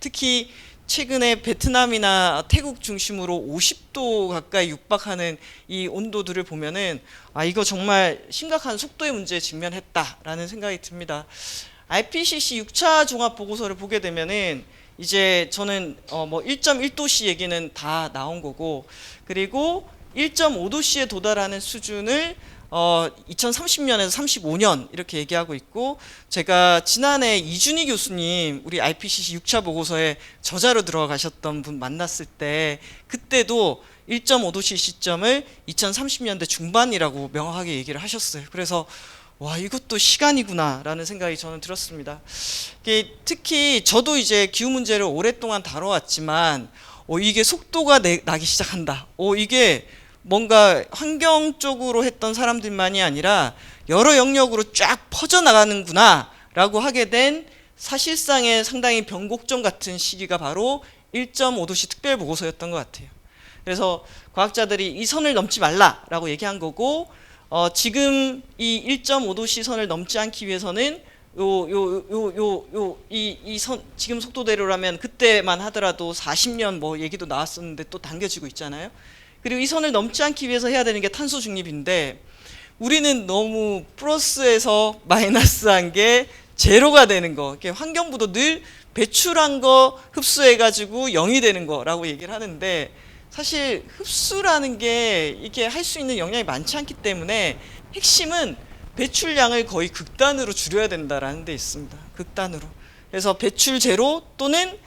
특히 최근에 베트남이나 태국 중심으로 50도 가까이 육박하는 이 온도들을 보면은 이거 정말 심각한 속도의 문제에 직면했다라는 생각이 듭니다. IPCC 6차 종합 보고서를 보게 되면은 이제 저는 뭐 1.1도씨 얘기는 다 나온 거고 그리고 1.5도씨에 도달하는 수준을 2030년에서 35년 이렇게 얘기하고 있고 제가 지난해 이준희 교수님 우리 IPCC 6차 보고서에 저자로 들어가셨던 분 만났을 때 그때도 1.5도씨 시점을 2030년대 중반이라고 명확하게 얘기를 하셨어요. 그래서 와 이것도 시간이구나 라는 생각이 저는 들었습니다. 특히 저도 이제 기후 문제를 오랫동안 다뤄왔지만 이게 속도가 나기 시작한다. 이게 뭔가 환경 쪽으로 했던 사람들만이 아니라 여러 영역으로 쫙 퍼져나가는구나 라고 하게 된 사실상의 상당히 변곡점 같은 시기가 바로 1.5도씨 특별보고서였던 것 같아요. 그래서 과학자들이 이 선을 넘지 말라라고 얘기한 거고 지금 이 1.5도씨 선을 넘지 않기 위해서는 이 선 지금 속도대로라면 그때만 하더라도 40년 뭐 얘기도 나왔었는데 또 당겨지고 있잖아요. 그리고 이 선을 넘지 않기 위해서 해야 되는 게 탄소 중립인데 우리는 너무 플러스에서 마이너스한 게 제로가 되는 거. 환경부도 늘 배출한 거 흡수해가지고 0이 되는 거라고 얘기를 하는데 사실 흡수라는 게 이게 할 수 있는 역량이 많지 않기 때문에 핵심은 배출량을 거의 극단으로 줄여야 된다라는 데 있습니다. 극단으로. 그래서 배출 제로 또는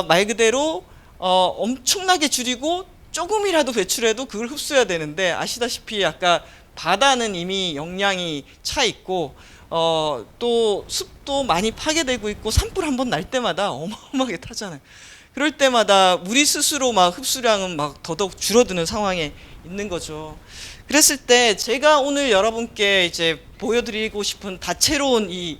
말 그대로 엄청나게 줄이고 조금이라도 배출해도 그걸 흡수해야 되는데 아시다시피 아까 바다는 이미 영향이 차 있고 또 숲도 많이 파괴되고 있고 산불 한번 날 때마다 어마어마하게 타잖아요. 그럴 때마다 우리 스스로 막 흡수량은 막 더더욱 줄어드는 상황에 있는 거죠. 그랬을 때 제가 오늘 여러분께 이제 보여드리고 싶은 다채로운 이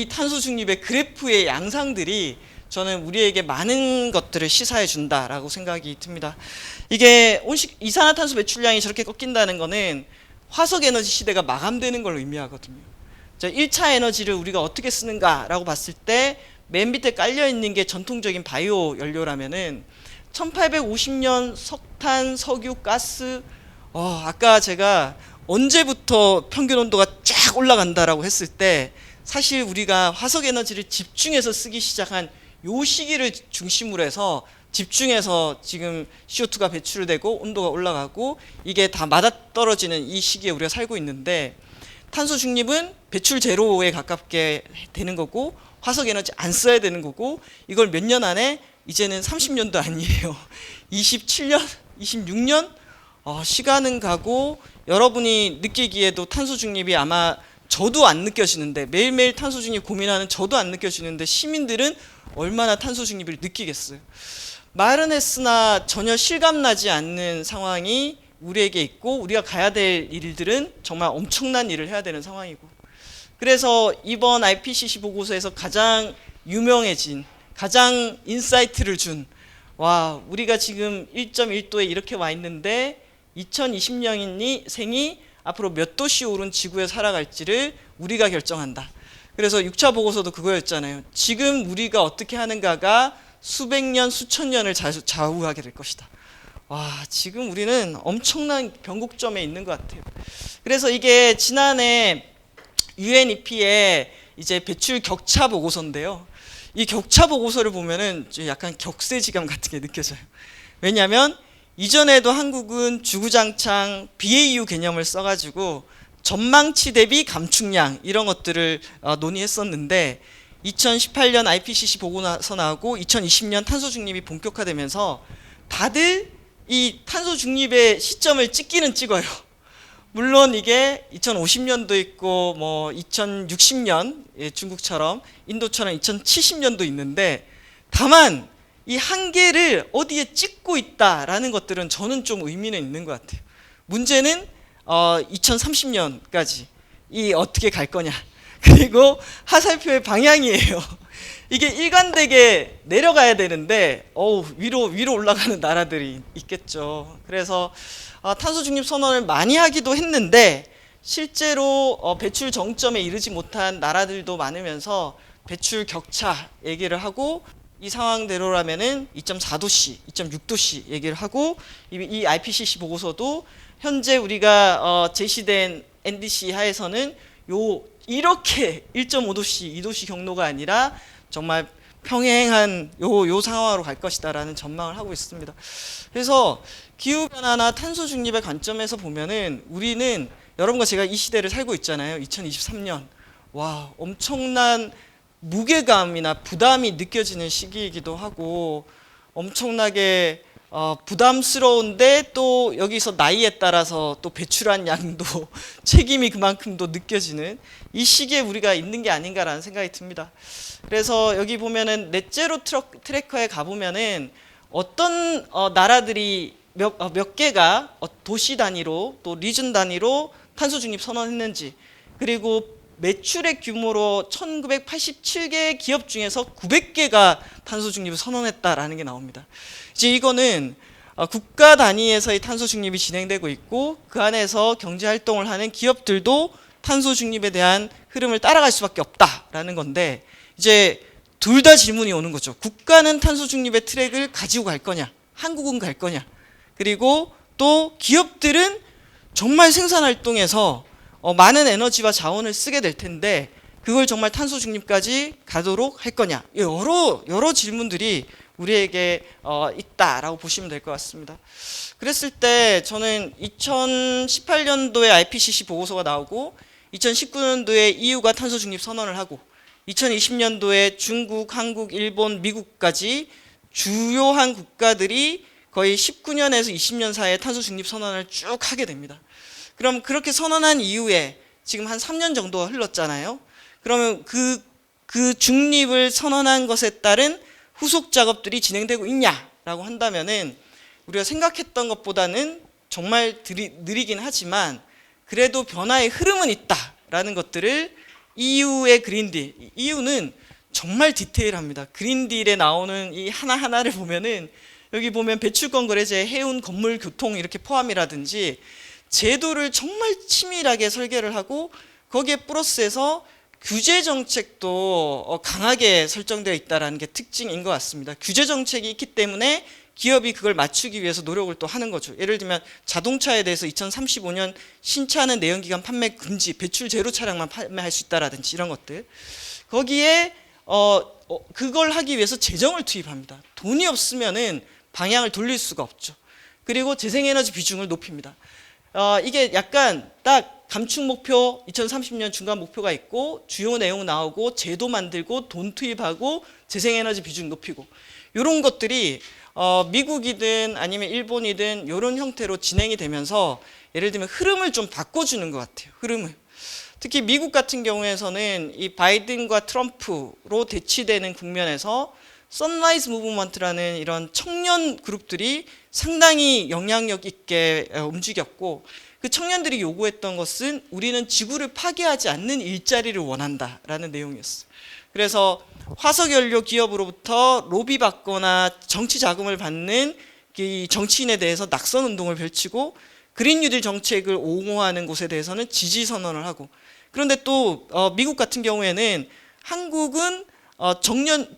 탄소 중립의 그래프의 양상들이 저는 우리에게 많은 것들을 시사해 준다라고 생각이 듭니다. 이게 이산화탄소 배출량이 저렇게 꺾인다는 거는 화석 에너지 시대가 마감되는 걸 의미하거든요. 1차 에너지를 우리가 어떻게 쓰는가라고 봤을 때 맨 밑에 깔려 있는 게 전통적인 바이오 연료라면은 1850년 석탄, 석유, 가스 아까 제가 언제부터 평균 온도가 쫙 올라간다라고 했을 때 사실 우리가 화석 에너지를 집중해서 쓰기 시작한 요 시기를 중심으로 해서 집중해서 지금 CO2가 배출되고 온도가 올라가고 이게 다 맞아떨어지는 이 시기에 우리가 살고 있는데 탄소 중립은 배출 제로에 가깝게 되는 거고 화석 에너지 안 써야 되는 거고 이걸 몇 년 안에 이제는 30년도 아니에요. 27년, 26년 시간은 가고 여러분이 느끼기에도 탄소 중립이 아마 저도 안 느껴지는데, 매일매일 탄소 중립 고민하는 저도 안 느껴지는데 시민들은 얼마나 탄소 중립을 느끼겠어요. 말은 했으나 전혀 실감나지 않는 상황이 우리에게 있고, 우리가 가야 될 일들은 정말 엄청난 일을 해야 되는 상황이고, 그래서 이번 IPCC 보고서에서 가장 유명해진, 가장 인사이트를 준, 와, 우리가 지금 1.1도에 이렇게 와 있는데 2020년이 생이 앞으로 몇 도씨 오른 지구에 살아갈지를 우리가 결정한다. 그래서 6차 보고서도 그거였잖아요. 지금 우리가 어떻게 하는가가 수백 년, 수천 년을 좌우하게 될 것이다. 와, 지금 우리는 엄청난 변곡점에 있는 것 같아요. 그래서 이게 지난해 UNEP의 이제 배출 격차 보고서인데요. 이 격차 보고서를 보면은 약간 격세지감 같은 게 느껴져요. 왜냐하면 이전에도 한국은 주구장창 BAU 개념을 써가지고 전망치 대비 감축량 이런 것들을 논의했었는데, 2018년 IPCC 보고서 나오고 2020년 탄소 중립이 본격화되면서 다들 이 탄소 중립의 시점을 찍기는 찍어요. 물론 이게 2050년도 있고 뭐 2060년, 중국처럼 인도처럼 2070년도 있는데, 다만 이 한계를 어디에 찍고 있다라는 것들은 저는 좀 의미는 있는 것 같아요. 문제는 2030년까지 이 어떻게 갈 거냐, 그리고 하살표의 방향이에요. 이게 일관되게 내려가야 되는데 위로 올라가는 나라들이 있겠죠. 그래서 탄소 중립 선언을 많이 하기도 했는데 실제로 배출 정점에 이르지 못한 나라들도 많으면서 배출 격차 얘기를 하고, 이 상황대로라면은 2.4도씨, 2.6도씨 얘기를 하고, 이 IPCC 보고서도 현재 우리가 제시된 NDC 하에서는 이렇게 1.5도씨, 2도씨 경로가 아니라 정말 평행한 요 상황으로 갈 것이다라는 전망을 하고 있습니다. 그래서 기후변화나 탄소 중립의 관점에서 보면은 우리는, 여러분과 제가 이 시대를 살고 있잖아요. 2023년. 와, 엄청난 무게감이나 부담이 느껴지는 시기이기도 하고, 엄청나게 부담스러운데 또 여기서 나이에 따라서 또 배출한 양도 책임이 그만큼도 느껴지는 이 시기에 우리가 있는 게 아닌가라는 생각이 듭니다. 그래서 여기 보면은 넷제로 트래커에 가보면은 어떤 나라들이 몇 개가 도시 단위로 또 리전 단위로 탄소 중립 선언했는지, 그리고 매출액 규모로 1987개 기업 중에서 900개가 탄소 중립을 선언했다라는 게 나옵니다. 이제 이거는 국가 단위에서의 탄소 중립이 진행되고 있고, 그 안에서 경제 활동을 하는 기업들도 탄소 중립에 대한 흐름을 따라갈 수밖에 없다라는 건데, 이제 둘 다 질문이 오는 거죠. 국가는 탄소 중립의 트랙을 가지고 갈 거냐, 한국은 갈 거냐, 그리고 또 기업들은 정말 생산 활동에서 많은 에너지와 자원을 쓰게 될 텐데 그걸 정말 탄소 중립까지 가도록 할 거냐, 여러 질문들이 우리에게 있다라고 보시면 될 것 같습니다. 그랬을 때 저는 2018년도에 IPCC 보고서가 나오고 2019년도에 EU가 탄소 중립 선언을 하고 2020년도에 중국, 한국, 일본, 미국까지 주요한 국가들이 거의 19년에서 20년 사이에 탄소 중립 선언을 쭉 하게 됩니다. 그럼 그렇게 선언한 이후에 지금 한 3년 정도가 흘렀잖아요. 그러면 그 중립을 선언한 것에 따른 후속 작업들이 진행되고 있냐라고 한다면은 우리가 생각했던 것보다는 정말 느리긴 하지만 그래도 변화의 흐름은 있다라는 것들을 EU의 그린딜, EU는 정말 디테일합니다. 그린딜에 나오는 이 하나하나를 보면은 여기 보면 배출권 거래제, 해운, 건물, 교통 이렇게 포함이라든지 제도를 정말 치밀하게 설계를 하고 거기에 플러스해서 규제 정책도 강하게 설정되어 있다는 게 특징인 것 같습니다. 규제 정책이 있기 때문에 기업이 그걸 맞추기 위해서 노력을 또 하는 거죠. 예를 들면 자동차에 대해서 2035년 신차는 내연기관 판매 금지, 배출 제로 차량만 판매할 수 있다라든지 이런 것들. 거기에 그걸 하기 위해서 재정을 투입합니다. 돈이 없으면은 방향을 돌릴 수가 없죠. 그리고 재생에너지 비중을 높입니다. 이게 약간 딱 감축 목표 2030년 중간 목표가 있고 주요 내용 나오고 제도 만들고 돈 투입하고 재생에너지 비중 높이고 이런 것들이 미국이든 아니면 일본이든 이런 형태로 진행이 되면서 예를 들면 흐름을 좀 바꿔주는 것 같아요. 흐름을. 특히 미국 같은 경우에서는 이 바이든과 트럼프로 대치되는 국면에서 선라이즈 무브먼트라는 이런 청년 그룹들이 상당히 영향력 있게 움직였고, 그 청년들이 요구했던 것은 우리는 지구를 파괴하지 않는 일자리를 원한다라는 내용이었어요. 그래서 화석연료 기업으로부터 로비 받거나 정치 자금을 받는 이 정치인에 대해서 낙선 운동을 펼치고, 그린 뉴딜 정책을 옹호하는 곳에 대해서는 지지 선언을 하고, 그런데 또 미국 같은 경우에는 한국은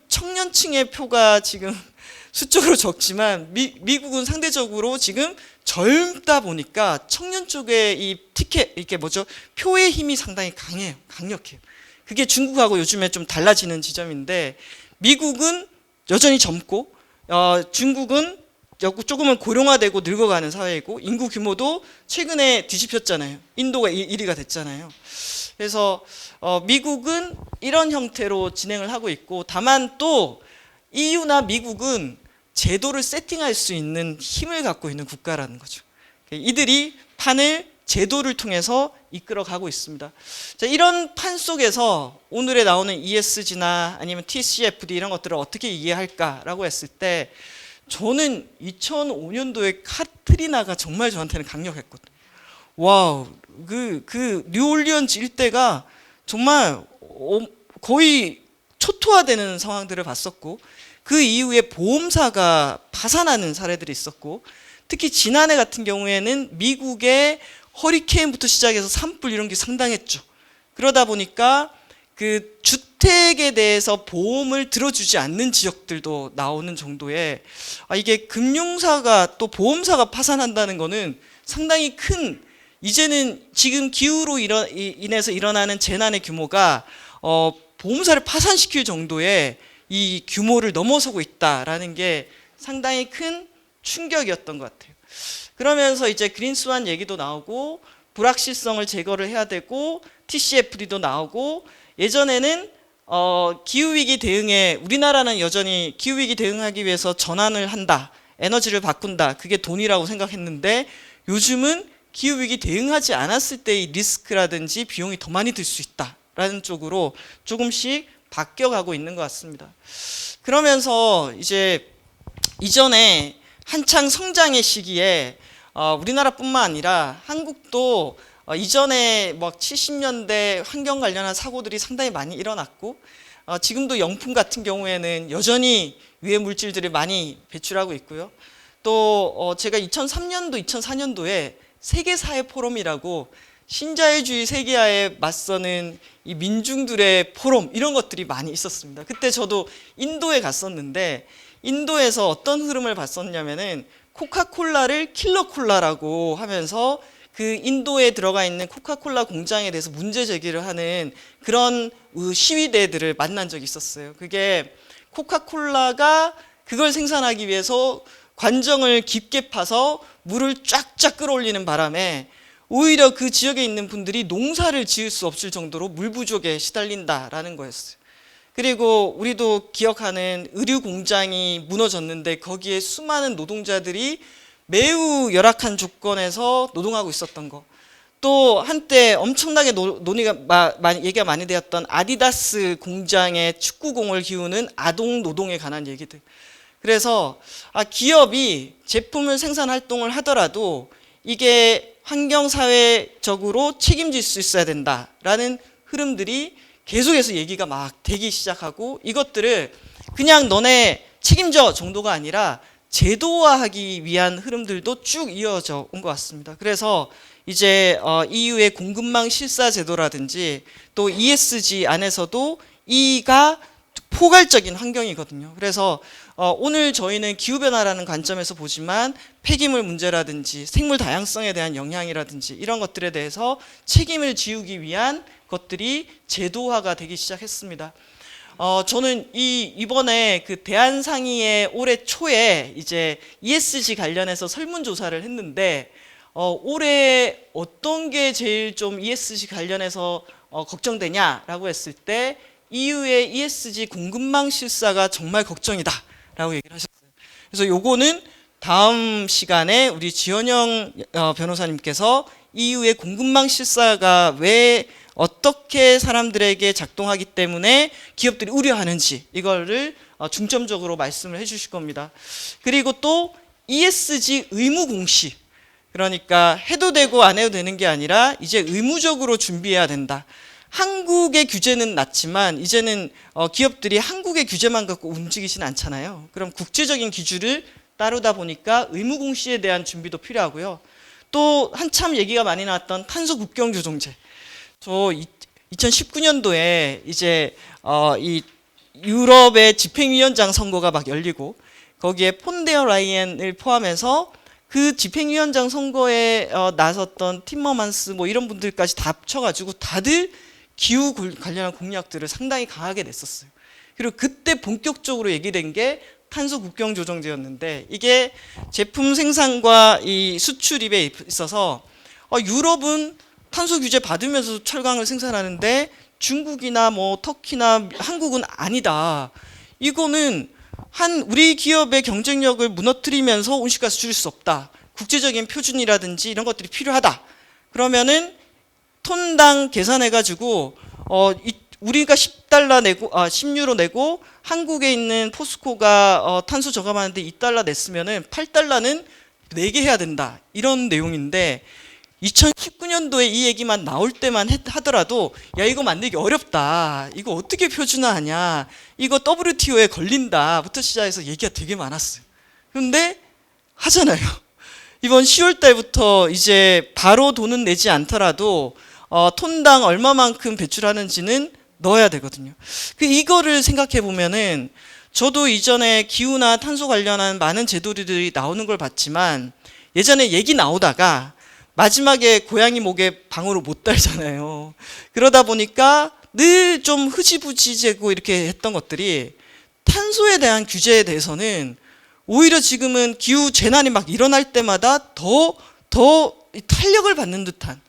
청년층의 표가 지금 수적으로 적지만 미국은 상대적으로 지금 젊다 보니까 청년 쪽에 이 티켓, 이게 뭐죠? 표의 힘이 상당히 강해요. 강력해요. 그게 중국하고 요즘에 좀 달라지는 지점인데, 미국은 여전히 젊고 중국은 조금은 고령화되고 늙어가는 사회이고, 인구 규모도 최근에 뒤집혔잖아요. 인도가 1위가 됐잖아요. 그래서 미국은 이런 형태로 진행을 하고 있고, 다만 또 EU나 미국은 제도를 세팅할 수 있는 힘을 갖고 있는 국가라는 거죠. 이들이 판을 제도를 통해서 이끌어가고 있습니다. 자, 이런 판 속에서 오늘에 나오는 ESG나 아니면 TCFD 이런 것들을 어떻게 이해할까라고 했을 때, 저는 2005년도에 카트리나가 정말 저한테는 강력했거든요. 와우, 그 뉴올리언즈 일대가 정말 거의 초토화되는 상황들을 봤었고, 그 이후에 보험사가 파산하는 사례들이 있었고, 특히 지난해 같은 경우에는 미국의 허리케인부터 시작해서 산불 이런 게 상당했죠. 그러다 보니까 그 주택에 대해서 보험을 들어주지 않는 지역들도 나오는 정도의, 이게 금융사가 또 보험사가 파산한다는 거는 상당히 큰, 이제는 지금 기후로 인해서 일어나는 재난의 규모가 보험사를 파산시킬 정도의 이 규모를 넘어서고 있다라는 게 상당히 큰 충격이었던 것 같아요. 그러면서 이제 그린스완 얘기도 나오고, 불확실성을 제거를 해야 되고, TCFD도 나오고, 예전에는 기후위기 대응에, 우리나라는 여전히 기후위기 대응하기 위해서 전환을 한다, 에너지를 바꾼다, 그게 돈이라고 생각했는데, 요즘은 기후위기 대응하지 않았을 때의 리스크라든지 비용이 더 많이 들 수 있다라는 쪽으로 조금씩 바뀌어가고 있는 것 같습니다. 그러면서 이제 이전에 한창 성장의 시기에 우리나라뿐만 아니라 한국도 이전에 막 70년대 환경 관련한 사고들이 상당히 많이 일어났고, 지금도 영품 같은 경우에는 여전히 유해 물질들을 많이 배출하고 있고요. 또 제가 2003년도, 2004년도에 세계사회 포럼이라고 신자유주의 세계화에 맞서는 이 민중들의 포럼, 이런 것들이 많이 있었습니다. 그때 저도 인도에 갔었는데, 인도에서 어떤 흐름을 봤었냐면은 코카콜라를 킬러콜라라고 하면서 그 인도에 들어가 있는 코카콜라 공장에 대해서 문제 제기를 하는 그런 시위대들을 만난 적이 있었어요. 그게 코카콜라가 그걸 생산하기 위해서 관정을 깊게 파서 물을 쫙쫙 끌어올리는 바람에 오히려 그 지역에 있는 분들이 농사를 지을 수 없을 정도로 물 부족에 시달린다라는 거였어요. 그리고 우리도 기억하는 의류 공장이 무너졌는데, 거기에 수많은 노동자들이 매우 열악한 조건에서 노동하고 있었던 거. 또 한때 엄청나게 얘기가 많이 되었던 아디다스 공장의 축구공을 기우는 아동 노동에 관한 얘기들. 그래서 기업이 제품을 생산 활동을 하더라도 이게 환경사회적으로 책임질 수 있어야 된다라는 흐름들이 계속해서 얘기가 막 되기 시작하고, 이것들을 그냥 너네 책임져 정도가 아니라 제도화하기 위한 흐름들도 쭉 이어져 온 것 같습니다. 그래서 이제 EU의 공급망 실사 제도라든지 또 ESG 안에서도 E가 포괄적인 환경이거든요. 그래서 오늘 저희는 기후변화라는 관점에서 보지만 폐기물 문제라든지 생물 다양성에 대한 영향이라든지 이런 것들에 대해서 책임을 지우기 위한 것들이 제도화가 되기 시작했습니다. 저는 이번에 그 대한상의회 올해 초에 이제 ESG 관련해서 설문조사를 했는데, 올해 어떤 게 제일 좀 ESG 관련해서 걱정되냐라고 했을 때 EU의 ESG 공급망 실사가 정말 걱정이다라고 얘기를 하셨어요. 그래서 요거는 다음 시간에 우리 지원영 변호사님께서 EU의 공급망 실사가 왜 어떻게 사람들에게 작동하기 때문에 기업들이 우려하는지 이거를 중점적으로 말씀을 해주실 겁니다. 그리고 또 ESG 의무 공시, 그러니까 해도 되고 안 해도 되는 게 아니라 이제 의무적으로 준비해야 된다. 한국의 규제는 낮지만 이제는 기업들이 한국의 규제만 갖고 움직이진 않잖아요. 그럼 국제적인 기준을 따르다 보니까 의무 공시에 대한 준비도 필요하고요. 또 한참 얘기가 많이 나왔던 탄소 국경 조정제. 저 2019년도에 이제 이 유럽의 집행위원장 선거가 막 열리고 거기에 폰데어 라이엔을 포함해서 그 집행위원장 선거에 나섰던 팀머만스 뭐 이런 분들까지 다 합쳐가지고 다들 기후 관련한 공약들을 상당히 강하게 냈었어요. 그리고 그때 본격적으로 얘기된 게 탄소 국경 조정제였는데 이게 제품 생산과 이 수출입에 있어서 유럽은 탄소 규제 받으면서 철강을 생산하는데 중국이나 뭐 터키나 한국은 아니다. 이거는 우리 기업의 경쟁력을 무너뜨리면서 온실가스 줄일 수 없다. 국제적인 표준이라든지 이런 것들이 필요하다. 그러면은 톤당 계산해가지고 우리가 10달러 내고 10유로 내고 한국에 있는 포스코가 탄소 저감하는데 2달러 냈으면은 8달러는 내게 해야 된다. 이런 내용인데 2019년도에 이 얘기만 나올 때만 하더라도 야 이거 만들기 어렵다. 이거 어떻게 표준화하냐. 이거 WTO에 걸린다부터 시작해서 얘기가 되게 많았어요. 그런데 하잖아요. 이번 10월 달부터 이제 바로 돈은 내지 않더라도 톤당 얼마만큼 배출하는지는 넣어야 되거든요. 이거를 생각해 보면은 저도 이전에 기후나 탄소 관련한 많은 제도들이 나오는 걸 봤지만 예전에 얘기 나오다가 마지막에 고양이 목에 방울을 못 달잖아요. 그러다 보니까 늘 좀 흐지부지되고 이렇게 했던 것들이 탄소에 대한 규제에 대해서는 오히려 지금은 기후 재난이 막 일어날 때마다 더 탄력을 받는 듯한,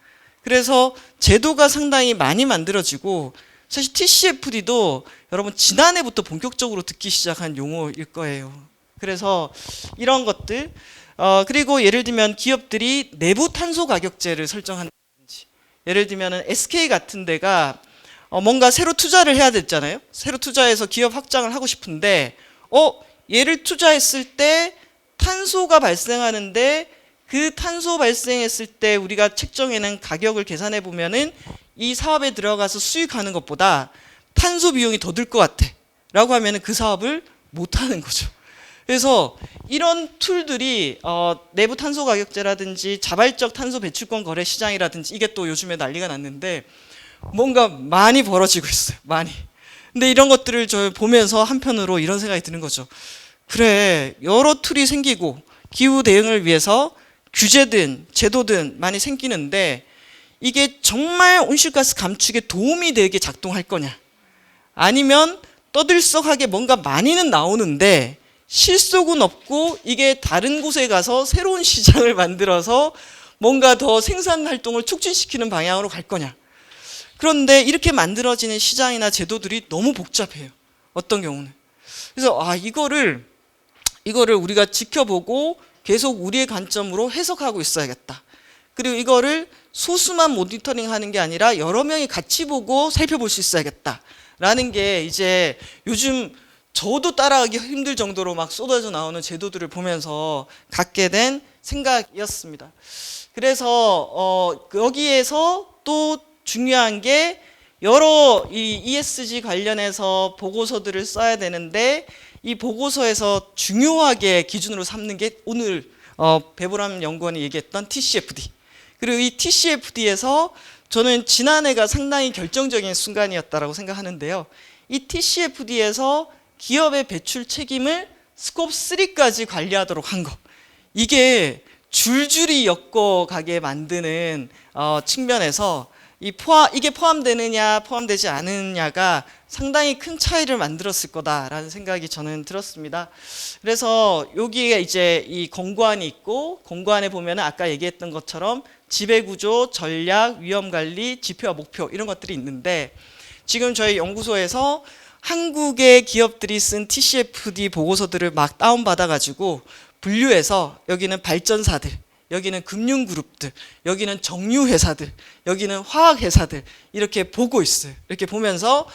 그래서 제도가 상당히 많이 만들어지고 사실 TCFD도 여러분 지난해부터 본격적으로 듣기 시작한 용어일 거예요. 그래서 이런 것들 그리고 예를 들면 기업들이 내부 탄소 가격제를 설정한다든지, 예를 들면 SK 같은 데가 뭔가 새로 투자를 해야 됐잖아요. 새로 투자해서 기업 확장을 하고 싶은데 얘를 투자했을 때 탄소가 발생하는데 그 탄소 발생했을 때 우리가 책정해낸 가격을 계산해 보면은 이 사업에 들어가서 수익하는 것보다 탄소 비용이 더 들 것 같아 라고 하면은 그 사업을 못 하는 거죠. 그래서 이런 툴들이 내부 탄소 가격제라든지 자발적 탄소 배출권 거래 시장이라든지 이게 또 요즘에 난리가 났는데 뭔가 많이 벌어지고 있어요. 많이. 근데 이런 것들을 저 보면서 한편으로 이런 생각이 드는 거죠. 그래, 여러 툴이 생기고 기후 대응을 위해서 규제든 제도든 많이 생기는데 이게 정말 온실가스 감축에 도움이 되게 작동할 거냐, 아니면 떠들썩하게 뭔가 많이는 나오는데 실속은 없고 이게 다른 곳에 가서 새로운 시장을 만들어서 뭔가 더 생산 활동을 촉진시키는 방향으로 갈 거냐. 그런데 이렇게 만들어지는 시장이나 제도들이 너무 복잡해요. 어떤 경우는. 그래서 이거를 우리가 지켜보고 계속 우리의 관점으로 해석하고 있어야겠다. 그리고 이거를 소수만 모니터링하는 게 아니라 여러 명이 같이 보고 살펴볼 수 있어야겠다라는 게 이제 요즘 저도 따라하기 힘들 정도로 막 쏟아져 나오는 제도들을 보면서 갖게 된 생각이었습니다. 그래서 여기에서 또 중요한 게 여러 이 ESG 관련해서 보고서들을 써야 되는데 이 보고서에서 중요하게 기준으로 삼는 게 오늘 배보람 연구원이 얘기했던 TCFD. 그리고 이 TCFD에서 저는 지난해가 상당히 결정적인 순간이었다고 생각하는데요. 이 TCFD에서 기업의 배출 책임을 스콥 3까지 관리하도록 한 것. 이게 줄줄이 엮어가게 만드는 측면에서 이게 포함되느냐 포함되지 않느냐가 상당히 큰 차이를 만들었을 거다라는 생각이 저는 들었습니다. 그래서 여기에 이제 이 공고안이 있고, 공고안에 보면 아까 얘기했던 것처럼 지배구조, 전략, 위험관리, 지표와 목표 이런 것들이 있는데, 지금 저희 연구소에서 한국의 기업들이 쓴 TCFD 보고서들을 막 다운받아가지고 분류해서 여기는 발전사들, 여기는 금융그룹들, 여기는 정유회사들, 여기는 화학회사들 이렇게 보고 있어요. 이렇게 보면서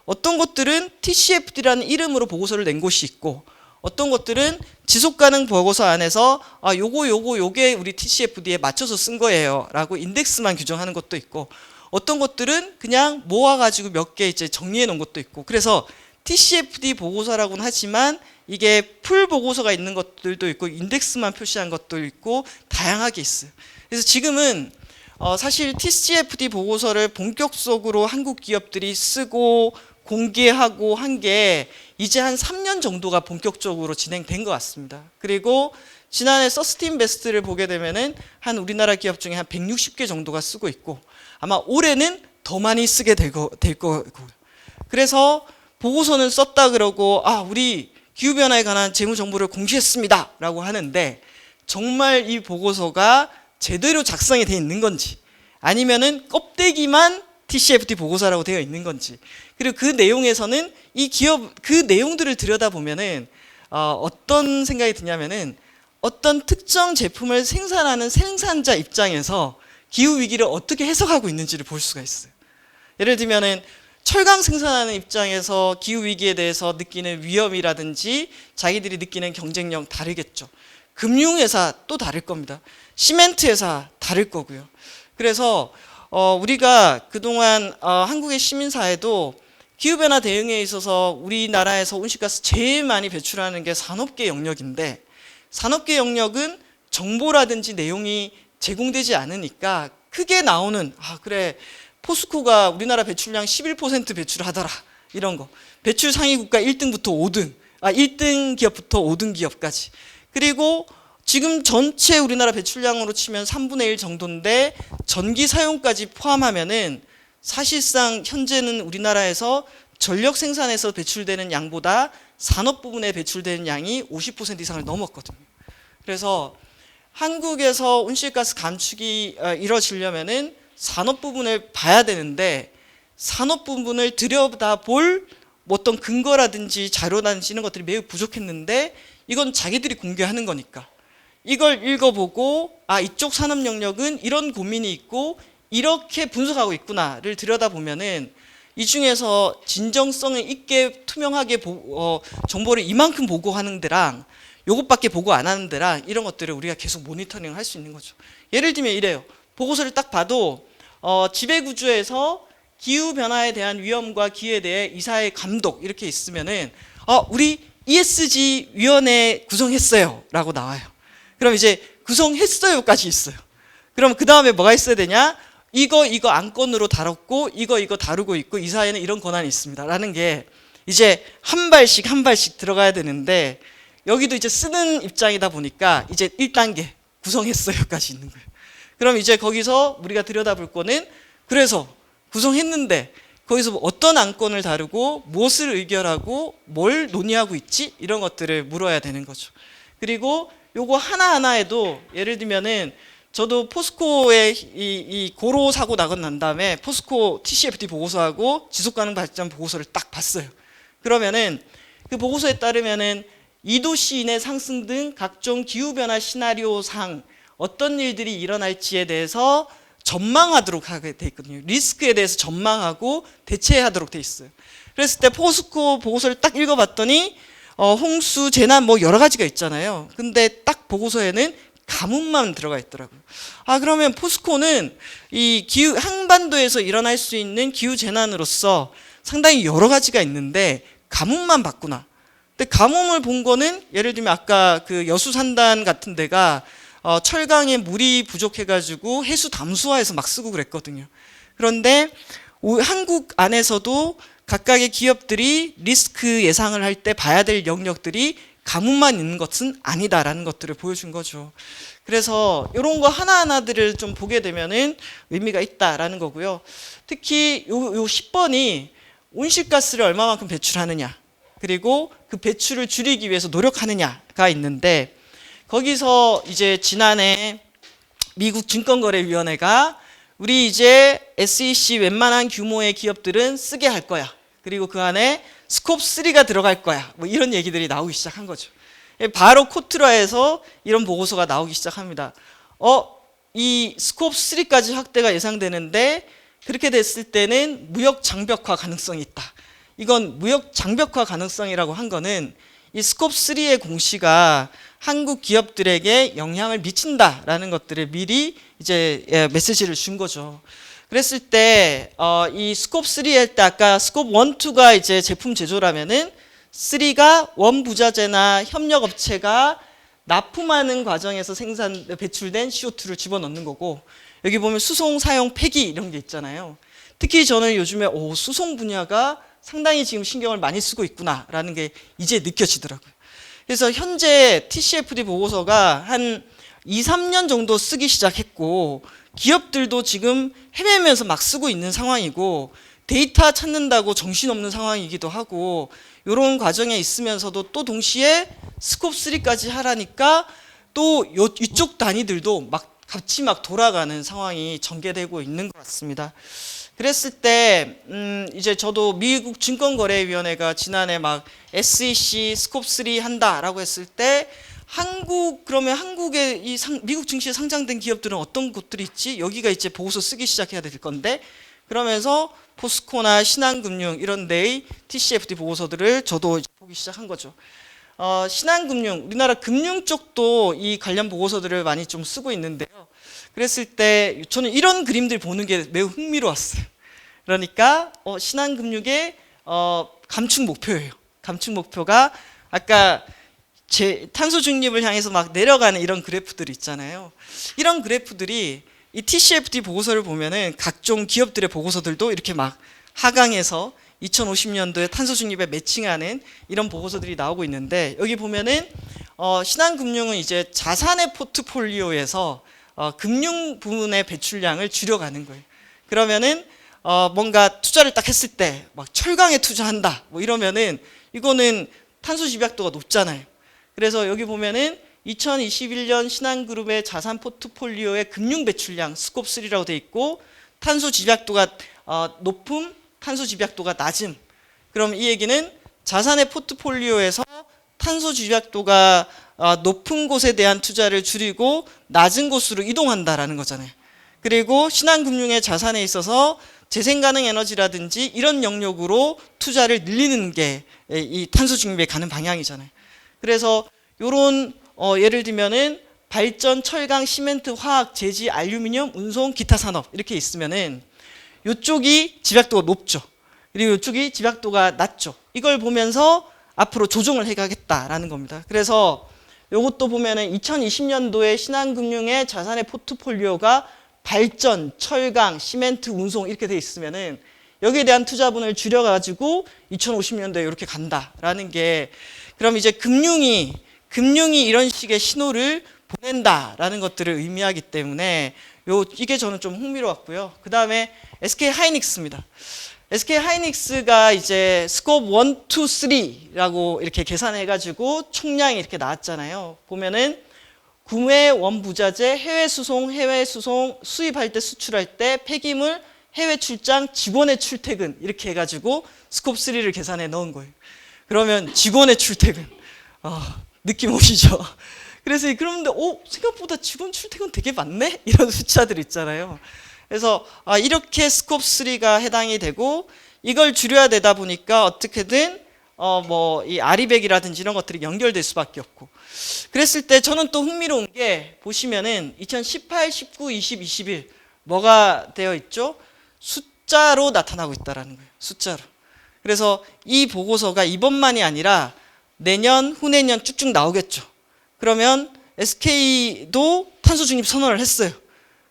어떤 것들은 TCFD라는 이름으로 보고서를 낸 곳이 있고 어떤 것들은 지속가능 보고서 안에서 요게 우리 TCFD에 맞춰서 쓴 거예요 라고 인덱스만 규정하는 것도 있고 어떤 것들은 그냥 모아가지고 몇 개 이제 정리해 놓은 것도 있고 그래서 TCFD 보고서라고는 하지만 이게 풀 보고서가 있는 것들도 있고 인덱스만 표시한 것도 있고 다양하게 있어요. 그래서 지금은 사실 TCFD 보고서를 본격적으로 한국 기업들이 쓰고 공개하고 한 게 이제 한 3년 정도가 본격적으로 진행된 것 같습니다. 그리고 지난해 서스틴 베스트를 보게 되면은 한 우리나라 기업 중에 한 160개 정도가 쓰고 있고 아마 올해는 더 많이 쓰게 될 거고 그래서 보고서는 썼다 그러고 우리 기후변화에 관한 재무 정보를 공시했습니다 라고 하는데 정말 이 보고서가 제대로 작성이 되어 있는 건지 아니면은 껍데기만 TCFD 보고서라고 되어 있는 건지 그리고 그 내용에서는 이 기업 그 내용들을 들여다보면은 어떤 생각이 드냐면은 어떤 특정 제품을 생산하는 생산자 입장에서 기후 위기를 어떻게 해석하고 있는지를 볼 수가 있어요. 예를 들면은 철강 생산하는 입장에서 기후 위기에 대해서 느끼는 위험이라든지 자기들이 느끼는 경쟁력 다르겠죠. 금융회사 또 다를 겁니다. 시멘트 회사 다를 거고요. 그래서 우리가 그동안 한국의 시민사회도 기후변화 대응에 있어서 우리나라에서 온실가스 제일 많이 배출하는 게 산업계 영역인데 산업계 영역은 정보라든지 내용이 제공되지 않으니까 크게 나오는 그래 포스코가 우리나라 배출량 11% 배출하더라 이런 거 배출 상위 국가 1등부터 5등 1등 기업부터 5등 기업까지 그리고 지금 전체 우리나라 배출량으로 치면 3분의 1 정도인데 전기 사용까지 포함하면은 사실상 현재는 우리나라에서 전력 생산에서 배출되는 양보다 산업 부분에 배출되는 양이 50% 이상을 넘었거든요. 그래서 한국에서 온실가스 감축이 이루어지려면은 산업 부분을 봐야 되는데 산업 부분을 들여다볼 어떤 근거라든지 자료라든지 이런 것들이 매우 부족했는데 이건 자기들이 공개하는 거니까 이걸 읽어보고 이쪽 산업 영역은 이런 고민이 있고 이렇게 분석하고 있구나를 들여다보면은 이 중에서 진정성을 있게 투명하게 정보를 이만큼 보고하는 데랑 요것밖에 보고 안 하는 데랑 이런 것들을 우리가 계속 모니터링을 할 수 있는 거죠. 예를 들면 이래요. 보고서를 딱 봐도 지배구조에서 기후변화에 대한 위험과 기회에 대해 이사회 감독 이렇게 있으면은 우리 ESG 위원회 구성했어요 라고 나와요. 그럼 이제 구성했어요까지 있어요. 그럼 그 다음에 뭐가 있어야 되냐? 이거 안건으로 다뤘고 이거 다루고 있고 이사회는 이런 권한이 있습니다 라는 게 이제 한 발씩 들어가야 되는데 여기도 이제 쓰는 입장이다 보니까 이제 1단계 구성했어요까지 있는 거예요. 그럼 이제 거기서 우리가 들여다볼 거는 그래서 구성했는데 거기서 어떤 안건을 다루고 무엇을 의결하고 뭘 논의하고 있지? 이런 것들을 물어야 되는 거죠. 그리고 요거 하나하나에도 예를 들면은 저도 포스코의 이 고로 사고 나고 난 다음에 포스코 TCFD 보고서하고 지속가능 발전 보고서를 딱 봤어요. 그러면은 그 보고서에 따르면은 2도 이내 상승 등 각종 기후변화 시나리오상 어떤 일들이 일어날지에 대해서 전망하도록 하게 돼 있거든요. 리스크에 대해서 전망하고 대처하도록 돼 있어요. 그랬을 때 포스코 보고서를 딱 읽어봤더니 홍수, 재난 뭐 여러 가지가 있잖아요. 근데 딱 보고서에는 가뭄만 들어가 있더라고요. 그러면 포스코는 이 한반도에서 일어날 수 있는 기후 재난으로서 상당히 여러 가지가 있는데 가뭄만 봤구나. 근데 가뭄을 본 거는 예를 들면 아까 그 여수산단 같은 데가 철강에 물이 부족해가지고 해수 담수화해서 막 쓰고 그랬거든요. 그런데 한국 안에서도 각각의 기업들이 리스크 예상을 할 때 봐야 될 영역들이 가뭄만 있는 것은 아니다라는 것들을 보여준 거죠. 그래서 이런 거 하나하나들을 좀 보게 되면은 의미가 있다라는 거고요. 특히 요 10번이 온실가스를 얼마만큼 배출하느냐, 그리고 그 배출을 줄이기 위해서 노력하느냐가 있는데 거기서 이제 지난해 미국 증권거래위원회가 우리 이제 SEC 웬만한 규모의 기업들은 쓰게 할 거야. 그리고 그 안에 스콥 3가 들어갈 거야. 뭐 이런 얘기들이 나오기 시작한 거죠. 바로 코트라에서 이런 보고서가 나오기 시작합니다. 이 스코프 3까지 확대가 예상되는데 그렇게 됐을 때는 무역 장벽화 가능성이 있다. 이건 무역 장벽화 가능성이라고 한 거는 이 스코프 3의 공시가 한국 기업들에게 영향을 미친다라는 것들을 미리 이제 메시지를 준 거죠. 그랬을 때 이 스코프 3 할 때 아까 스코프 1, 2가 이제 제품 제조라면은 3가 원부자재나 협력업체가 납품하는 과정에서 배출된 CO2를 집어넣는 거고, 여기 보면 수송, 사용, 폐기 이런 게 있잖아요. 특히 저는 요즘에 수송 분야가 상당히 지금 신경을 많이 쓰고 있구나라는 게 이제 느껴지더라고요. 그래서 현재 TCFD 보고서가 한 2, 3년 정도 쓰기 시작했고, 기업들도 지금 헤매면서 막 쓰고 있는 상황이고, 데이터 찾는다고 정신없는 상황이기도 하고, 이런 과정에 있으면서도 또 동시에 스코프 3까지 하라니까 또 이쪽 단위들도 같이 돌아가는 상황이 전개되고 있는 것 같습니다. 그랬을 때 이제 저도 미국 증권거래위원회가 지난해 SEC 스코프 3 한다라고 했을 때 그러면 한국의 미국 증시에 상장된 기업들은 어떤 곳들이 있지? 여기가 이제 보고서 쓰기 시작해야 될 건데, 그러면서 포스코나 신한금융 이런 데의 TCFD 보고서들을 저도 보기 시작한 거죠. 신한금융, 우리나라 금융 쪽도 이 관련 보고서들을 많이 좀 쓰고 있는데요. 그랬을 때 저는 이런 그림들 보는 게 매우 흥미로웠어요. 그러니까 신한금융의 감축 목표예요. 감축 목표가 아까 탄소 중립을 향해서 내려가는 이런 그래프들이 있잖아요. 이런 그래프들이 이 TCFD 보고서를 보면은 각종 기업들의 보고서들도 이렇게 하강해서 2050년도에 탄소 중립에 매칭하는 이런 보고서들이 나오고 있는데, 여기 보면은 신한금융은 이제 자산의 포트폴리오에서 금융 부문의 배출량을 줄여가는 거예요. 그러면은 뭔가 투자를 딱 했을 때 철강에 투자한다 이러면은 이거는 탄소 집약도가 높잖아요. 그래서 여기 보면은 2021년 신한그룹의 자산 포트폴리오의 금융 배출량 스코프 3라고 돼 있고, 탄소 집약도가 높음, 탄소 집약도가 낮음. 그럼 이 얘기는 자산의 포트폴리오에서 탄소 집약도가 높은 곳에 대한 투자를 줄이고 낮은 곳으로 이동한다라는 거잖아요. 그리고 신한금융의 자산에 있어서 재생 가능 에너지라든지 이런 영역으로 투자를 늘리는 게 이 탄소 중립에 가는 방향이잖아요. 그래서 요런 예를 들면은 발전, 철강, 시멘트, 화학, 제지, 알루미늄, 운송, 기타 산업 이렇게 있으면은 이쪽이 집약도가 높죠. 그리고 이쪽이 집약도가 낮죠. 이걸 보면서 앞으로 조정을 해가겠다라는 겁니다. 그래서 이것도 보면은 2020년도에 신한금융의 자산의 포트폴리오가 발전, 철강, 시멘트, 운송 이렇게 돼 있으면은 여기에 대한 투자분을 줄여가지고 2050년도에 이렇게 간다라는 게, 그럼 이제 금융이 이런 식의 신호를 보낸다라는 것들을 의미하기 때문에 이게 저는 좀 흥미로웠고요. 그 다음에 SK 하이닉스입니다. SK 하이닉스가 이제 스코프 1, 2, 3라고 이렇게 계산해가지고 총량이 이렇게 나왔잖아요. 보면은 구매 원부자재, 해외 수송, 수입할 때 수출할 때, 폐기물, 해외 출장, 직원의 출퇴근 이렇게 해가지고 스코프 3를 계산해 넣은 거예요. 그러면 직원의 출퇴근 느낌 오시죠? 그래서 그런데 생각보다 직원 출퇴근 되게 많네? 이런 숫자들 있잖아요. 그래서 이렇게 스코프 3가 해당이 되고, 이걸 줄여야 되다 보니까 어떻게든 이 아리백이라든지 이런 것들이 연결될 수밖에 없고, 그랬을 때 저는 또 흥미로운 게 보시면은 2018, 19, 20, 21 뭐가 되어 있죠? 숫자로 나타나고 있다라는 거예요. 숫자로. 그래서 이 보고서가 이번만이 아니라 내년, 후내년 쭉쭉 나오겠죠. 그러면 SK도 탄소 중립 선언을 했어요.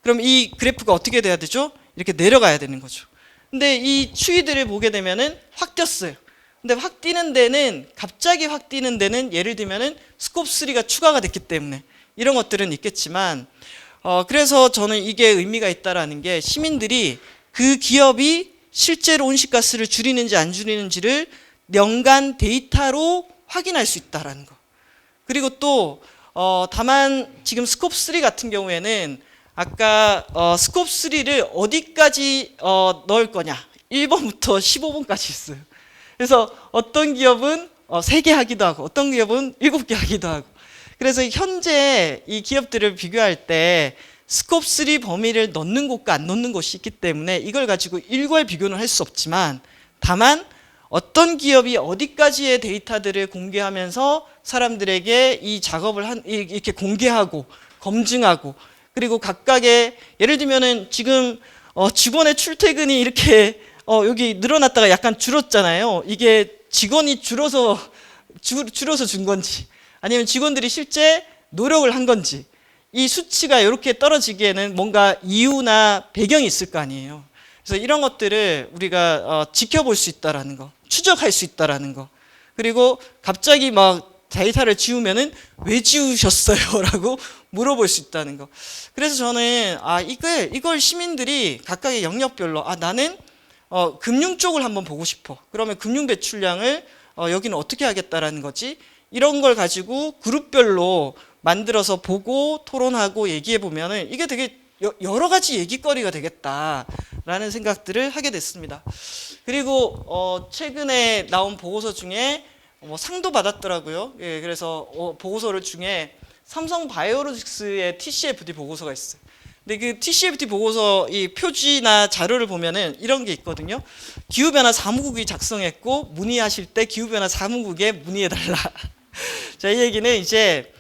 그럼 이 그래프가 어떻게 돼야 되죠? 이렇게 내려가야 되는 거죠. 근데 이 추이들을 보게 되면은 확 뛰었어요. 근데 갑자기 확 뛰는 데는 예를 들면은 스코프 3가 추가가 됐기 때문에 이런 것들은 있겠지만, 그래서 저는 이게 의미가 있다라는 게, 시민들이 그 기업이 실제로 온실가스를 줄이는지 안 줄이는지를 연간 데이터로 확인할 수 있다라는 거. 그리고 또 다만 지금 스코프 3 같은 경우에는 아까 스코프 3를 어디까지 넣을 거냐, 1번부터 15번까지 있어요. 그래서 어떤 기업은 3개 하기도 하고 어떤 기업은 7개 하기도 하고. 그래서 현재 이 기업들을 비교할 때 스콥 3 범위를 넣는 곳과 안 넣는 곳이 있기 때문에 이걸 가지고 일괄 비교는 할 수 없지만, 다만 어떤 기업이 어디까지의 데이터들을 공개하면서 사람들에게 이 작업을 이렇게 공개하고 검증하고, 그리고 각각의, 예를 들면은 지금 직원의 출퇴근이 이렇게 여기 늘어났다가 약간 줄었잖아요. 이게 직원이 줄어서 준 건지, 아니면 직원들이 실제 노력을 한 건지, 이 수치가 이렇게 떨어지기에는 뭔가 이유나 배경이 있을 거 아니에요. 그래서 이런 것들을 우리가 지켜볼 수 있다라는 거, 추적할 수 있다라는 거, 그리고 갑자기 막 데이터를 지우면은 왜 지우셨어요? 라고 물어볼 수 있다는 거. 그래서 저는 이걸 시민들이 각각의 영역별로 나는 금융 쪽을 한번 보고 싶어. 그러면 금융 배출량을 여기는 어떻게 하겠다라는 거지? 이런 걸 가지고 그룹별로 만들어서 보고 토론하고 얘기해 보면은 이게 되게 여러 가지 얘기거리가 되겠다라는 생각들을 하게 됐습니다. 그리고 최근에 나온 보고서 중에 상도 받았더라고요. 예, 그래서 보고서를 중에 삼성 바이오로직스의 TCFD 보고서가 있어요. 근데 그 TCFD 보고서 이 표지나 자료를 보면은 이런 게 있거든요. 기후변화 사무국이 작성했고 문의하실 때 기후변화 사무국에 문의해달라. 자, 이 얘기는 이제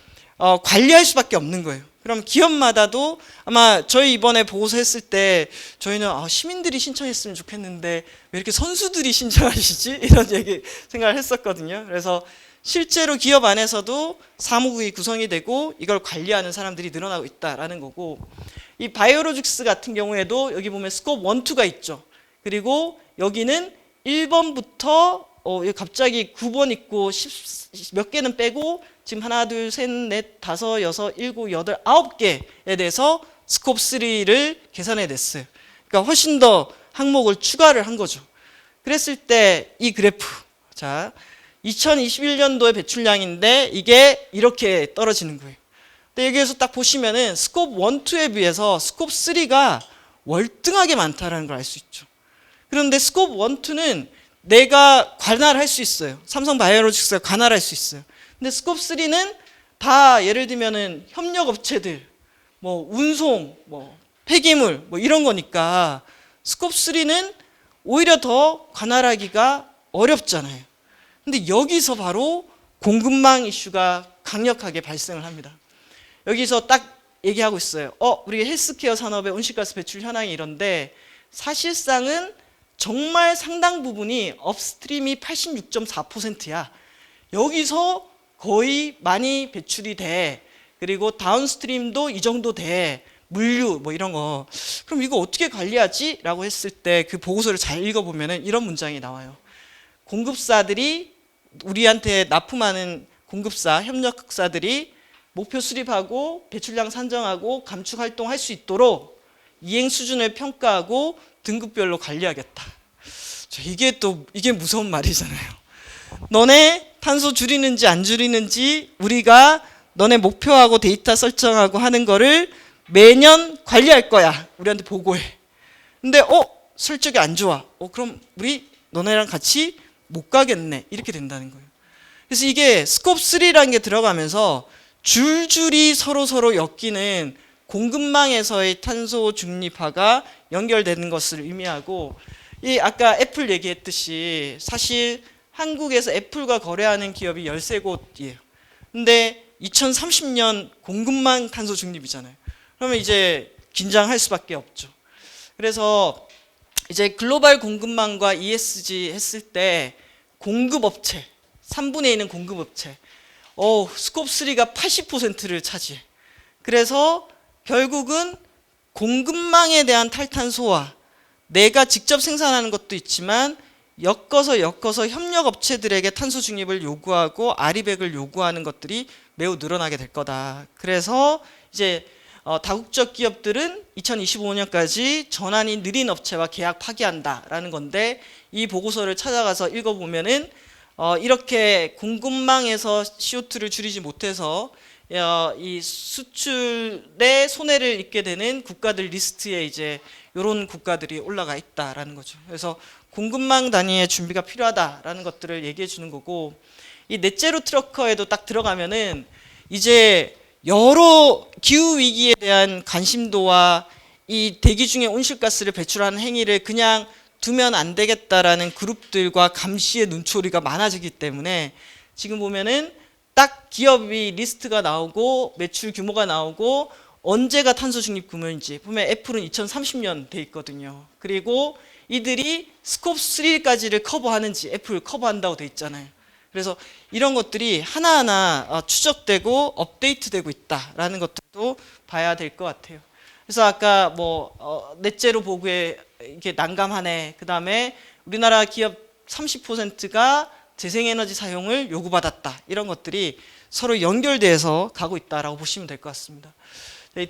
관리할 수밖에 없는 거예요. 그럼 기업마다도 아마 저희 이번에 보고서 했을 때 저희는 시민들이 신청했으면 좋겠는데 왜 이렇게 선수들이 신청하시지? 이런 얘기 생각을 했었거든요. 그래서 실제로 기업 안에서도 사무국이 구성이 되고 이걸 관리하는 사람들이 늘어나고 있다라는 거고, 이 바이오로직스 같은 경우에도 여기 보면 스콥 1, 2가 있죠. 그리고 여기는 1번부터 갑자기 9번 있고 몇 개는 빼고 지금 하나, 둘, 셋, 넷, 다섯, 여섯, 일곱, 여덟, 9개에 대해서 스콥 3를 계산해 냈어요. 그러니까 훨씬 더 항목을 추가를 한 거죠. 그랬을 때 이 그래프, 자, 2021년도의 배출량인데 이게 이렇게 떨어지는 거예요. 근데 여기에서 딱 보시면은 스콥 1, 2에 비해서 스콥 3가 월등하게 많다라는 걸 알 수 있죠. 그런데 스콥 1, 2는 내가 관할할 수 있어요. 삼성 바이오로직스가 관할할 수 있어요. 근데 스콥 3는 다 예를 들면은 협력업체들, 뭐 운송, 뭐 폐기물, 뭐 이런 거니까 스콥 3는 오히려 더 관할하기가 어렵잖아요. 근데 여기서 바로 공급망 이슈가 강력하게 발생을 합니다. 여기서 딱 얘기하고 있어요. 우리 헬스케어 산업의 온실가스 배출 현황이 이런데 사실상은 정말 상당 부분이 업스트림이 86.4%야. 여기서 거의 많이 배출이 돼. 그리고 다운스트림도 이 정도 돼. 물류 뭐 이런 거. 그럼 이거 어떻게 관리하지? 라고 했을 때 그 보고서를 잘 읽어보면 이런 문장이 나와요. 공급사들이 우리한테 납품하는 공급사, 협력사들이 목표 수립하고 배출량 산정하고 감축 활동할 수 있도록 이행 수준을 평가하고 등급별로 관리하겠다. 이게 무서운 말이잖아요. 너네 탄소 줄이는지 안 줄이는지 우리가 너네 목표하고 데이터 설정하고 하는 거를 매년 관리할 거야. 우리한테 보고해. 근데 실적이 안 좋아. 그럼 우리 너네랑 같이 못 가겠네. 이렇게 된다는 거예요. 그래서 이게 스콥 3라는 게 들어가면서 줄줄이 서로 엮이는 공급망에서의 탄소 중립화가 연결되는 것을 의미하고, 이 아까 애플 얘기했듯이 사실 한국에서 애플과 거래하는 기업이 13곳이에요. 근데 2030년 공급망 탄소 중립이잖아요. 그러면 이제 긴장할 수밖에 없죠. 그래서 이제 글로벌 공급망과 ESG 했을 때 공급업체, 3분의 1은 공급업체, 스콥 3가 80%를 차지해. 그래서 결국은 공급망에 대한 탈탄소와 내가 직접 생산하는 것도 있지만 엮어서 협력업체들에게 탄소 중립을 요구하고 아리백을 요구하는 것들이 매우 늘어나게 될 거다. 그래서 이제 다국적 기업들은 2025년까지 전환이 느린 업체와 계약 파기한다라는 건데, 이 보고서를 찾아가서 읽어보면은 이렇게 공급망에서 CO2를 줄이지 못해서 이 수출에 손해를 입게 되는 국가들 리스트에 이제 이런 국가들이 올라가 있다라는 거죠. 그래서 공급망 단위의 준비가 필요하다라는 것들을 얘기해 주는 거고, 이 넷제로 트러커에도 딱 들어가면은 이제 여러 기후 위기에 대한 관심도와 이 대기 중에 온실가스를 배출하는 행위를 그냥 두면 안 되겠다라는 그룹들과 감시의 눈초리가 많아지기 때문에 지금 보면은 딱 기업이 리스트가 나오고 매출 규모가 나오고 언제가 탄소 중립 규모인지 보면 애플은 2030년 돼 있거든요. 그리고 이들이 스콥 3까지를 커버하는지 애플 커버한다고 돼 있잖아요. 그래서 이런 것들이 하나하나 추적되고 업데이트되고 있다라는 것들도 봐야 될 것 같아요. 그래서 아까 뭐 넷제로 보고에 이게 난감하네. 그 다음에 우리나라 기업 30%가 재생에너지 사용을 요구받았다. 이런 것들이 서로 연결돼서 가고 있다라고 보시면 될 것 같습니다.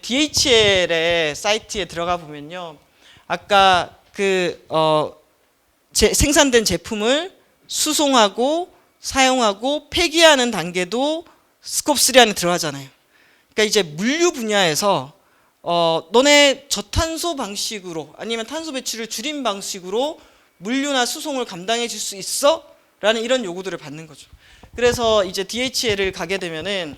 DHL의 사이트에 들어가 보면요, 아까 생산된 제품을 수송하고 사용하고 폐기하는 단계도 스콥 3 안에 들어가잖아요. 그러니까 이제 물류 분야에서 너네 저탄소 방식으로 아니면 탄소 배출을 줄인 방식으로 물류나 수송을 감당해 줄 수 있어? 라는 이런 요구들을 받는 거죠. 그래서 이제 DHL을 가게 되면은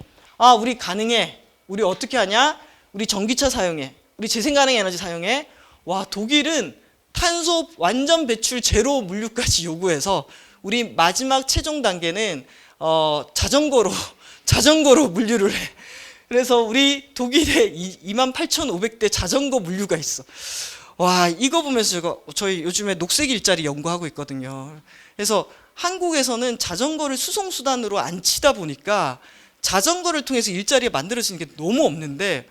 우리 가능해. 우리 어떻게 하냐? 우리 전기차 사용해. 우리 재생가능 에너지 사용해. 와, 독일은 탄소 완전 배출 제로 물류까지 요구해서 우리 마지막 최종 단계는 자전거로 물류를 해. 그래서 우리 독일에 28,500대 자전거 물류가 있어. 와, 이거 보면서 저희 요즘에 녹색 일자리 연구하고 있거든요. 그래서 한국에서는 자전거를 수송 수단으로 안 치다 보니까 자전거를 통해서 일자리가 만들어지는 게 너무 없는데,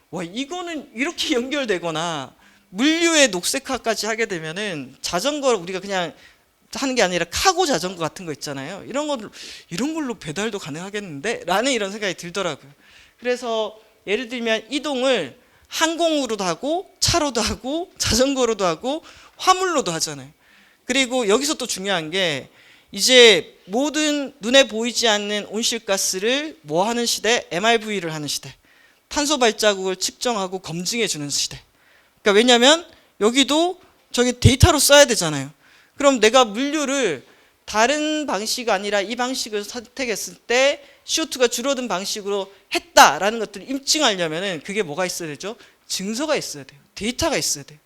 와, 이거는 이렇게 연결되거나 물류의 녹색화까지 하게 되면은 자전거를 우리가 그냥 하는 게 아니라 카고 자전거 같은 거 있잖아요. 이런 걸로 배달도 가능하겠는데? 라는 이런 생각이 들더라고요. 그래서 예를 들면 이동을 항공으로도 하고 차로도 하고 자전거로도 하고 화물로도 하잖아요. 그리고 여기서 또 중요한 게 이제 모든 눈에 보이지 않는 온실가스를 뭐 하는 시대? MRV를 하는 시대. 탄소 발자국을 측정하고 검증해 주는 시대. 그러니까 왜냐하면 여기도 저기 데이터로 써야 되잖아요. 그럼 내가 물류를 다른 방식 아니라 이 방식을 선택했을 때 CO2가 줄어든 방식으로 했다라는 것들을 입증하려면은 그게 뭐가 있어야 되죠? 증서가 있어야 돼요. 데이터가 있어야 돼요.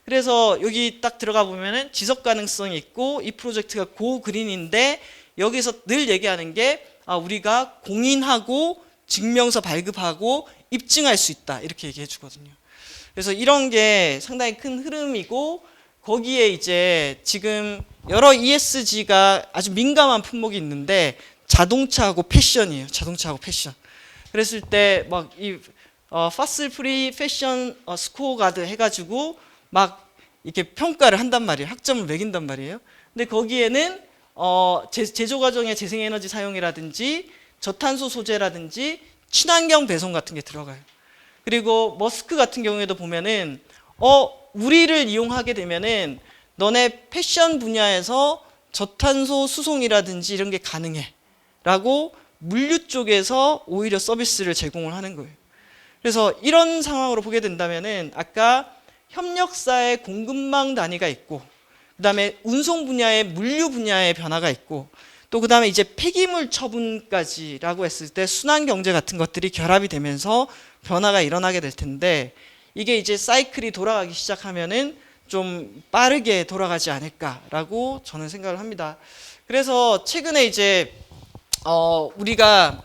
그래서 여기 딱 들어가 보면은 지속 가능성이 있고 이 프로젝트가 고 그린인데 여기서 늘 얘기하는 게 우리가 공인하고 증명서 발급하고 입증할 수 있다 이렇게 얘기해 주거든요. 그래서 이런 게 상당히 큰 흐름이고 거기에 이제 지금 여러 ESG가 아주 민감한 품목이 있는데 자동차하고 패션이에요. 자동차하고 패션. 그랬을 때 막 이 파슬 프리 패션 스코어 가드 해가지고 막 이렇게 평가를 한단 말이에요. 학점을 매긴단 말이에요. 근데 거기에는 제조 과정의 재생에너지 사용이라든지 저탄소 소재라든지 친환경 배송 같은 게 들어가요. 그리고 머스크 같은 경우에도 보면은 우리를 이용하게 되면은 너네 패션 분야에서 저탄소 수송이라든지 이런 게 가능해 라고 물류 쪽에서 오히려 서비스를 제공을 하는 거예요. 그래서 이런 상황으로 보게 된다면은 아까 협력사의 공급망 단위가 있고 그 다음에 운송 분야의 물류 분야의 변화가 있고 또 그 다음에 이제 폐기물 처분까지라고 했을 때 순환 경제 같은 것들이 결합이 되면서 변화가 일어나게 될 텐데 이게 이제 사이클이 돌아가기 시작하면은 좀 빠르게 돌아가지 않을까라고 저는 생각을 합니다. 그래서 최근에 이제 우리가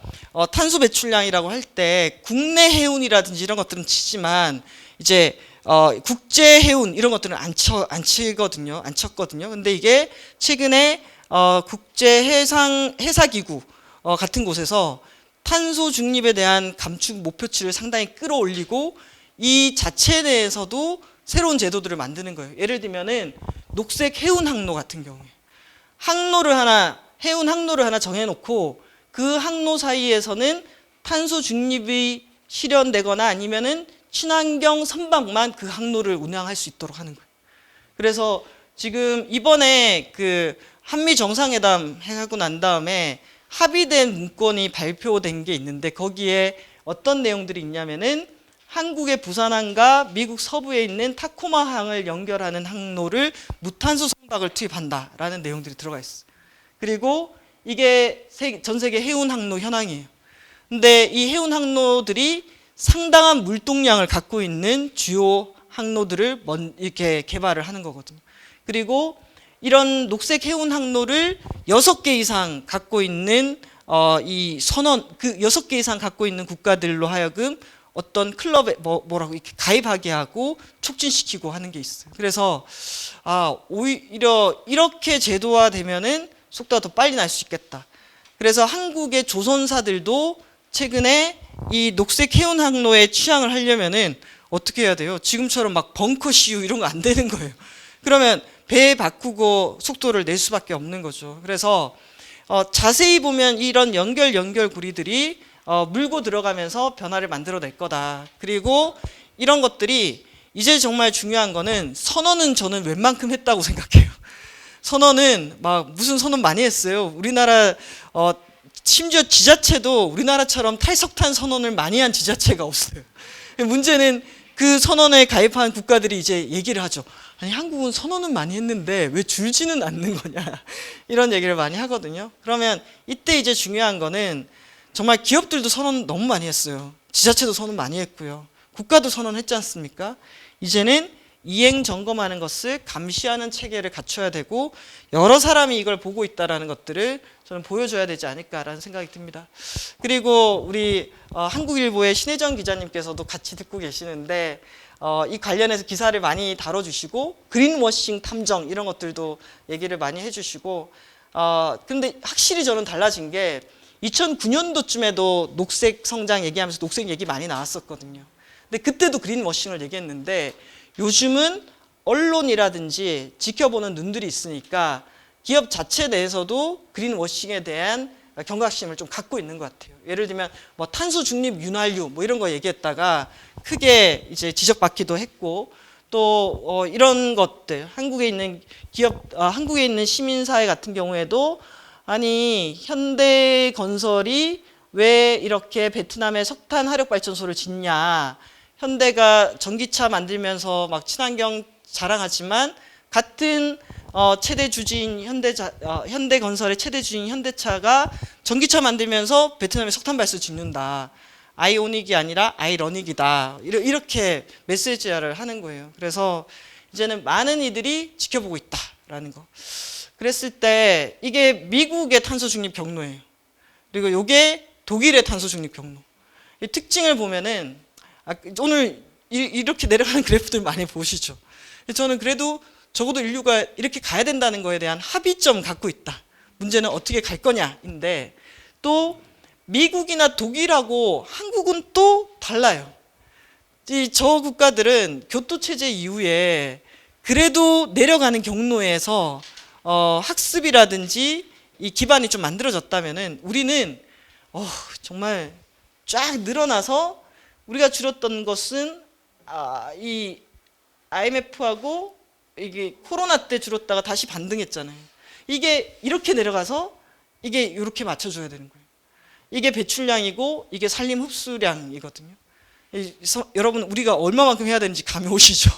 탄소 배출량이라고 할 때 국내 해운이라든지 이런 것들은 치지만 이제 국제 해운 이런 것들은 안 쳤거든요. 근데 이게 최근에 국제 해사기구 같은 곳에서 탄소 중립에 대한 감축 목표치를 상당히 끌어올리고 이 자체 내에서도 새로운 제도들을 만드는 거예요. 예를 들면은 녹색 해운 항로 같은 경우에 해운 항로를 하나 정해놓고 그 항로 사이에서는 탄소 중립이 실현되거나 아니면은 친환경 선박만 그 항로를 운항할 수 있도록 하는 거예요. 그래서 지금 이번에 그 한미 정상회담 해하고 난 다음에 합의된 문건이 발표된 게 있는데 거기에 어떤 내용들이 있냐면은 한국의 부산항과 미국 서부에 있는 타코마항을 연결하는 항로를 무탄소 선박을 투입한다라는 내용들이 들어가 있어요. 그리고 이게 전 세계 해운 항로 현황이에요. 근데 이 해운 항로들이 상당한 물동량을 갖고 있는 주요 항로들을 이렇게 개발을 하는 거거든요. 그리고 이런 녹색 해운 항로를 6개 이상 갖고 있는 이 선언, 그 6개 이상 갖고 있는 국가들로 하여금 어떤 클럽에 뭐라고 이렇게 가입하게 하고 촉진시키고 하는 게 있어요. 그래서 오히려 이렇게 제도화되면은 속도가 더 빨리 날 수 있겠다. 그래서 한국의 조선사들도 최근에 이 녹색 해운 항로에 취항을 하려면은 어떻게 해야 돼요? 지금처럼 막 벙커 시유 이런 거 안 되는 거예요. 그러면 배 바꾸고 속도를 낼 수밖에 없는 거죠. 그래서 자세히 보면 이런 연결 고리들이 물고 들어가면서 변화를 만들어낼 거다. 그리고 이런 것들이 이제 정말 중요한 거는 선언은 저는 웬만큼 했다고 생각해요. 선언은 막 무슨 선언 많이 했어요. 우리나라 심지어 지자체도 우리나라처럼 탈석탄 선언을 많이 한 지자체가 없어요. 문제는 그 선언에 가입한 국가들이 이제 얘기를 하죠. 아니 한국은 선언은 많이 했는데 왜 줄지는 않는 거냐 이런 얘기를 많이 하거든요. 그러면 이때 이제 중요한 거는 정말 기업들도 선언 너무 많이 했어요. 지자체도 선언 많이 했고요. 국가도 선언했지 않습니까? 이제는 이행 점검하는 것을 감시하는 체계를 갖춰야 되고 여러 사람이 이걸 보고 있다라는 것들을 저는 보여줘야 되지 않을까라는 생각이 듭니다. 그리고 우리 한국일보의 신혜정 기자님께서도 같이 듣고 계시는데 이 관련해서 기사를 많이 다뤄주시고 그린워싱 탐정 이런 것들도 얘기를 많이 해주시고 근데 확실히 저는 달라진 게 2009년도쯤에도 녹색 성장 얘기하면서 녹색 얘기 많이 나왔었거든요. 근데 그때도 그린워싱을 얘기했는데 요즘은 언론이라든지 지켜보는 눈들이 있으니까 기업 자체 내에서도 그린워싱에 대한 경각심을 좀 갖고 있는 것 같아요. 예를 들면 뭐 탄소 중립 윤활유 뭐 이런 거 얘기했다가 크게 이제 지적받기도 했고 또 이런 것들 한국에 있는 한국에 있는 시민사회 같은 경우에도 아니 현대건설이 왜 이렇게 베트남에 석탄 화력 발전소를 짓냐? 현대가 전기차 만들면서 막 친환경 자랑하지만 같은 최대 주주인 현대건설의 최대 주주인 현대차가 전기차 만들면서 베트남에 석탄 발전소 짓는다. 아이오닉이 아니라 아이러닉이다. 이렇게 메시지화를 하는 거예요. 그래서 이제는 많은 이들이 지켜보고 있다라는 거. 그랬을 때 이게 미국의 탄소 중립 경로예요. 그리고 이게 독일의 탄소 중립 경로. 이 특징을 보면은 오늘 이렇게 내려가는 그래프들 많이 보시죠. 저는 그래도 적어도 인류가 이렇게 가야 된다는 거에 대한 합의점 갖고 있다. 문제는 어떻게 갈 거냐인데 또 미국이나 독일하고 한국은 또 달라요. 저 국가들은 교토 체제 이후에 그래도 내려가는 경로에서 학습이라든지 이 기반이 좀 만들어졌다면은 우리는 정말 쫙 늘어나서 우리가 줄었던 것은 이 IMF하고 이게 코로나 때 줄었다가 다시 반등했잖아요. 이게 이렇게 내려가서 이게 이렇게 맞춰줘야 되는 거예요. 이게 배출량이고 이게 산림 흡수량이거든요. 여러분 우리가 얼마만큼 해야 되는지 감이 오시죠?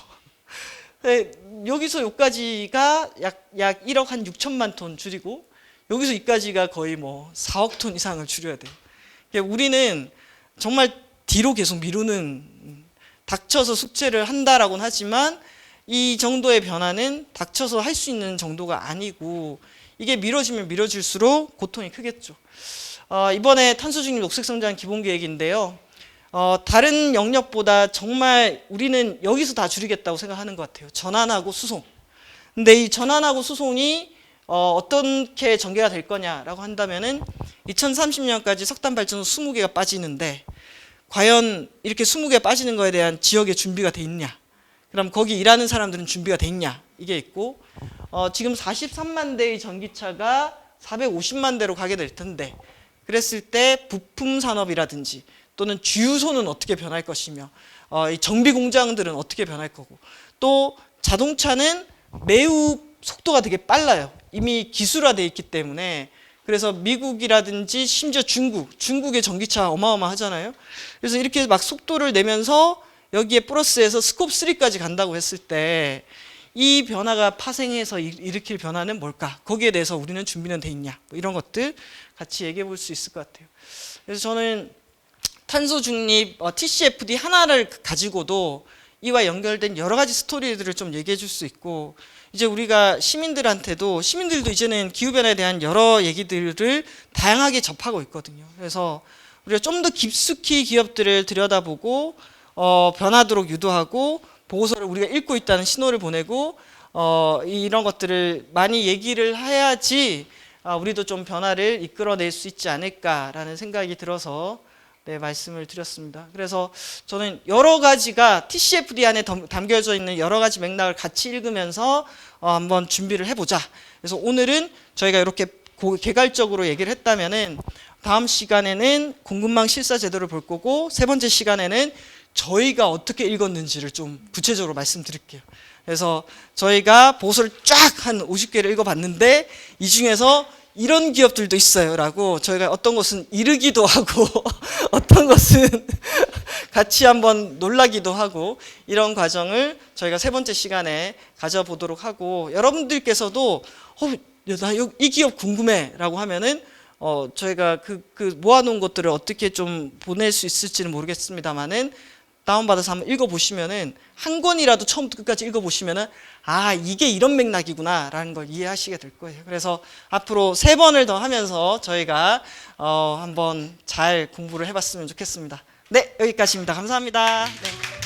여기서 여기까지가 약 1억 한 6천만 톤 줄이고 여기서 여기까지가 거의 뭐 4억 톤 이상을 줄여야 돼요. 우리는 정말 뒤로 계속 미루는 닥쳐서 숙제를 한다라고는 하지만 이 정도의 변화는 닥쳐서 할 수 있는 정도가 아니고 이게 미뤄지면 미뤄질수록 고통이 크겠죠. 이번에 탄소중립 녹색성장 기본계획인데요. 다른 영역보다 정말 우리는 여기서 다 줄이겠다고 생각하는 것 같아요. 전환하고 수송. 근데 이 전환하고 수송이 어떻게 전개가 될 거냐라고 한다면은 2030년까지 석탄 발전소 20개가 빠지는데 과연 이렇게 20개 빠지는 거에 대한 지역의 준비가 돼 있냐? 그럼 거기 일하는 사람들은 준비가 돼 있냐? 이게 있고 지금 43만 대의 전기차가 450만 대로 가게 될 텐데 그랬을 때 부품 산업이라든지 또는 주유소는 어떻게 변할 것이며 이 정비 공장들은 어떻게 변할 거고 또 자동차는 매우 속도가 되게 빨라요. 이미 기술화되어 있기 때문에 그래서 미국이라든지 심지어 중국의 전기차 어마어마하잖아요. 그래서 이렇게 막 속도를 내면서 여기에 플러스해서 스콥 3까지 간다고 했을 때 이 변화가 파생해서 일으킬 변화는 뭘까? 거기에 대해서 우리는 준비는 돼 있냐? 뭐 이런 것들 같이 얘기해 볼 수 있을 것 같아요. 그래서 저는 탄소 중립 TCFD 하나를 가지고도 이와 연결된 여러 가지 스토리들을 좀 얘기해 줄 수 있고, 이제 우리가 시민들도 이제는 기후변화에 대한 여러 얘기들을 다양하게 접하고 있거든요. 그래서 우리가 좀 더 깊숙이 기업들을 들여다보고 변하도록 유도하고 보고서를 우리가 읽고 있다는 신호를 보내고 이런 것들을 많이 얘기를 해야지 우리도 좀 변화를 이끌어낼 수 있지 않을까라는 생각이 들어서 네, 말씀을 드렸습니다. 그래서 저는 여러 가지가 TCFD 안에 담겨져 있는 여러 가지 맥락을 같이 읽으면서 한번 준비를 해보자. 그래서 오늘은 저희가 이렇게 개괄적으로 얘기를 했다면은 다음 시간에는 공급망 실사 제도를 볼 거고, 세 번째 시간에는 저희가 어떻게 읽었는지를 좀 구체적으로 말씀드릴게요. 그래서 저희가 보고서를 쫙 한 50개를 읽어봤는데 이 중에서 이런 기업들도 있어요 라고 저희가 어떤 것은 이르기도 하고 어떤 것은 같이 한번 놀라기도 하고, 이런 과정을 저희가 세 번째 시간에 가져보도록 하고, 여러분들께서도 나 이 기업 궁금해 라고 하면은 저희가 그 모아놓은 것들을 어떻게 좀 보낼 수 있을지는 모르겠습니다만은 다운받아서 한번 읽어보시면은, 한 권이라도 처음부터 끝까지 읽어보시면은 이게 이런 맥락이구나 라는 걸 이해하시게 될 거예요. 그래서 앞으로 3번을 더 하면서 저희가 한번 잘 공부를 해봤으면 좋겠습니다. 네, 여기까지입니다. 감사합니다. 네.